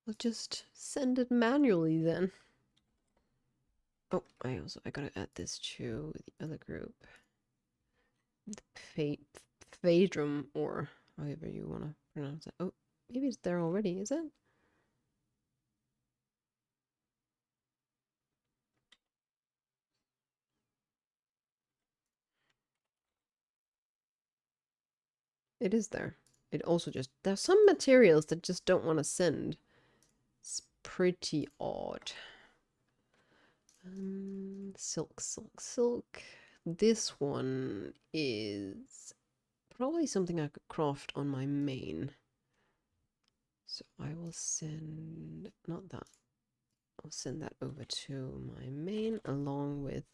We'll just send it manually then. Oh, I gotta add this to the other group. The Phaedrum, or however you want to pronounce it. Oh, maybe it's there already, is it? It is there. It also just, there's some materials that just don't want to send. It's pretty odd. Silk, silk, silk. This one is probably something I could craft on my main. So I will send, not that. I'll send that over to my main along with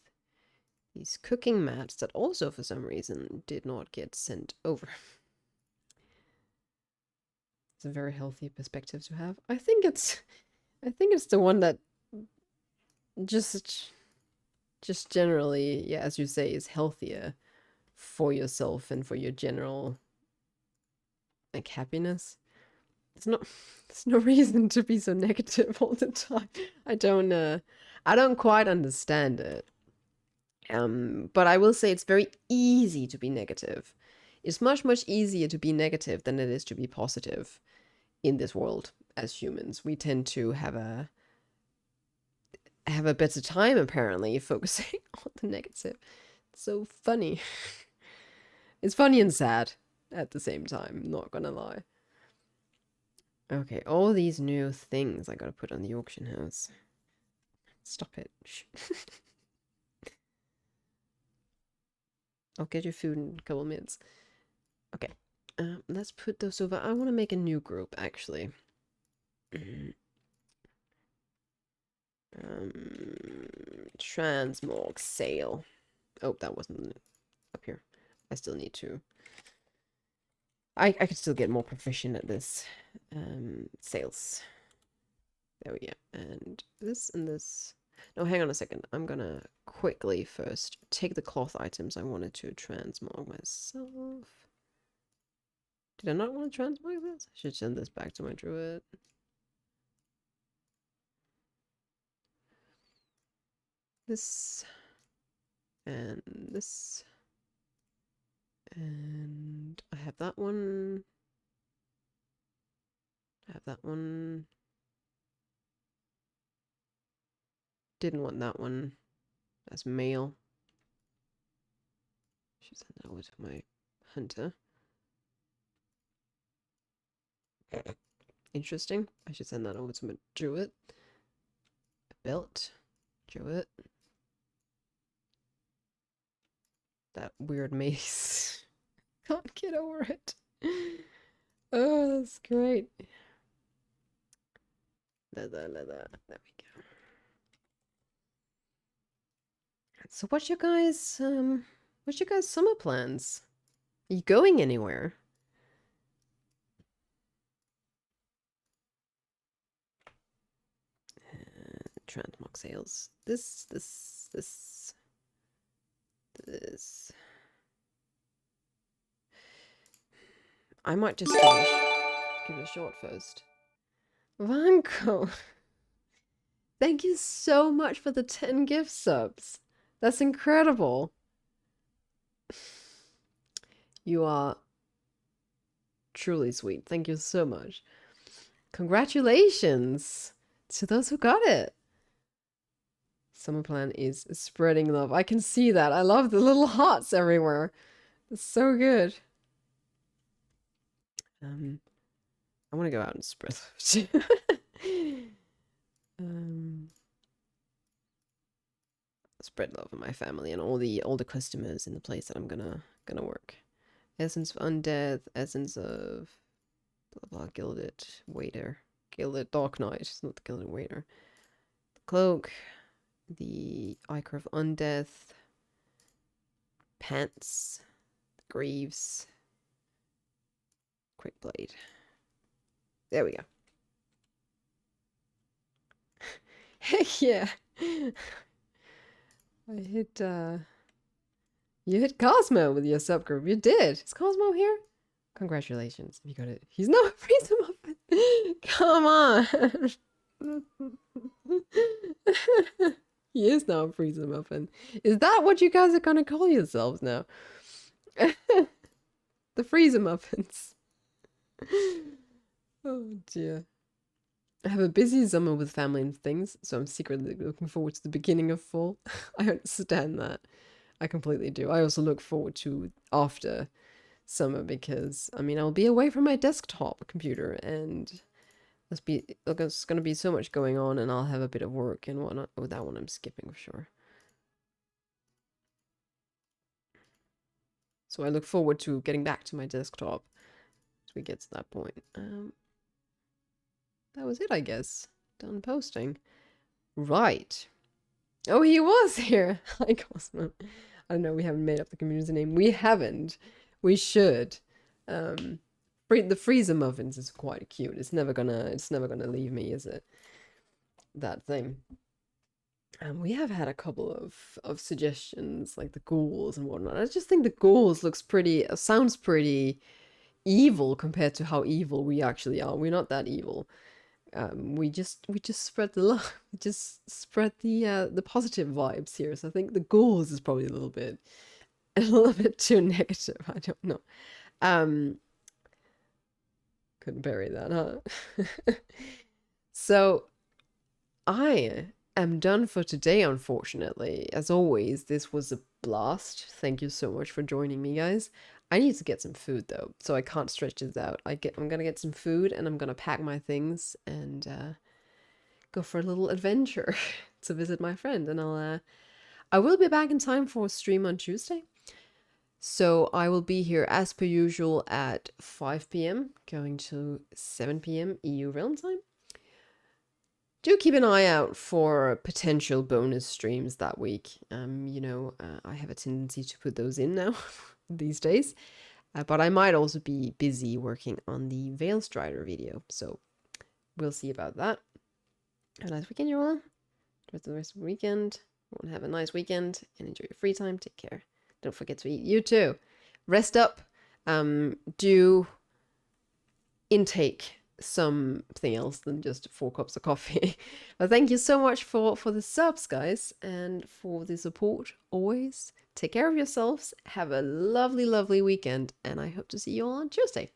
these cooking mats that also for some reason did not get sent over. It's a very healthy perspective to have. I think it's the one that just generally, yeah, as you say, is healthier for yourself and for your general like happiness. There's no reason to be so negative all the time. I don't quite understand it. But I will say it's very easy to be negative. It's much, much easier to be negative than it is to be positive in this world as humans. We tend to have a better time apparently focusing on the negative. It's so funny. It's funny and sad at the same time, not gonna lie. Okay, all these new things I gotta put on the auction house. Stop it. I'll get your food in a couple minutes. Okay, let's put those over. I want to make a new group, actually. Transmog sale. Oh, that wasn't up here. I still need to. I could still get more proficient at this. Sales. There we go. And this and this. No, hang on a second. I'm gonna quickly first take the cloth items I wanted to transmog myself. Did I not want to transmog this? I should send this back to my druid. This. And this. And I have that one. I have that one. Didn't want that one. That's male. Should send that over to my hunter. Interesting. I should send that over to my druid. A belt. Druid. That weird maze. Can't get over it. Oh, that's great. There we go. So what's your guys summer plans? Are you going anywhere? Transmog sales. This. I might just give it a shot first. Vanko, thank you so much for the 10 gift subs. That's incredible. You are truly sweet. Thank you so much. Congratulations to those who got it. Summer plan is spreading love. I can see that. I love the little hearts everywhere. It's so good. I want to go out and spread love. Spread love in my family and all the customers in the place that I'm gonna work. Essence of Undeath, Essence of blah blah, Gilded Waiter, Gilded Dark Knight. It's not the Gilded Waiter. The Cloak, the Ichor of Undeath, Pants, the Greaves, Quick Blade. There we go. Heck yeah! I hit, you hit Cosmo with your subgroup. You did! Is Cosmo here? Congratulations. You got it. He's not a freezer muffin! Come on! He is now a freezer muffin. Is that what you guys are gonna call yourselves now? The freezer muffins. Oh dear. I have a busy summer with family and things, so I'm secretly looking forward to the beginning of fall. I understand that. I completely do. I also look forward to after summer because, I mean, I'll be away from my desktop computer and there's going to be so much going on and I'll have a bit of work and whatnot. Oh, that one I'm skipping for sure. So I look forward to getting back to my desktop as we get to that point. That was it, I guess. Done posting. Right. Oh, he was here. Hi, Cosmo. I don't know, we haven't made up the community name. We haven't. We should. The freezer muffins is quite cute. It's never gonna leave me, is it? That thing. We have had a couple of suggestions, like the ghouls and whatnot. I just think the ghouls sounds pretty evil compared to how evil we actually are. We're not that evil. We just spread the love, we just spread the positive vibes here. So I think the ghouls is probably a little bit too negative. I don't know. Couldn't bury that, huh? So I am done for today, unfortunately. As always, this was a blast. Thank you so much for joining me, guys. I need to get some food though, so I can't stretch this out. I'm gonna get some food and I'm gonna pack my things and go for a little adventure to visit my friend. And I will be back in time for a stream on Tuesday. So I will be here as per usual at 5 p.m. going to 7 p.m. EU realm time. Do keep an eye out for potential bonus streams that week. You know, I have a tendency to put those in now these days. But I might also be busy working on the Veil Strider video. So we'll see about that. Have a nice weekend, you all. Enjoy the rest of the weekend. Have a nice weekend and enjoy your free time. Take care. Don't forget to eat. You too. Rest up. Do intake something else than just 4 cups of coffee. But thank you so much for the subs, guys, and for the support always. Take care of yourselves. Have a lovely, lovely weekend, and I hope to see you all on Tuesday.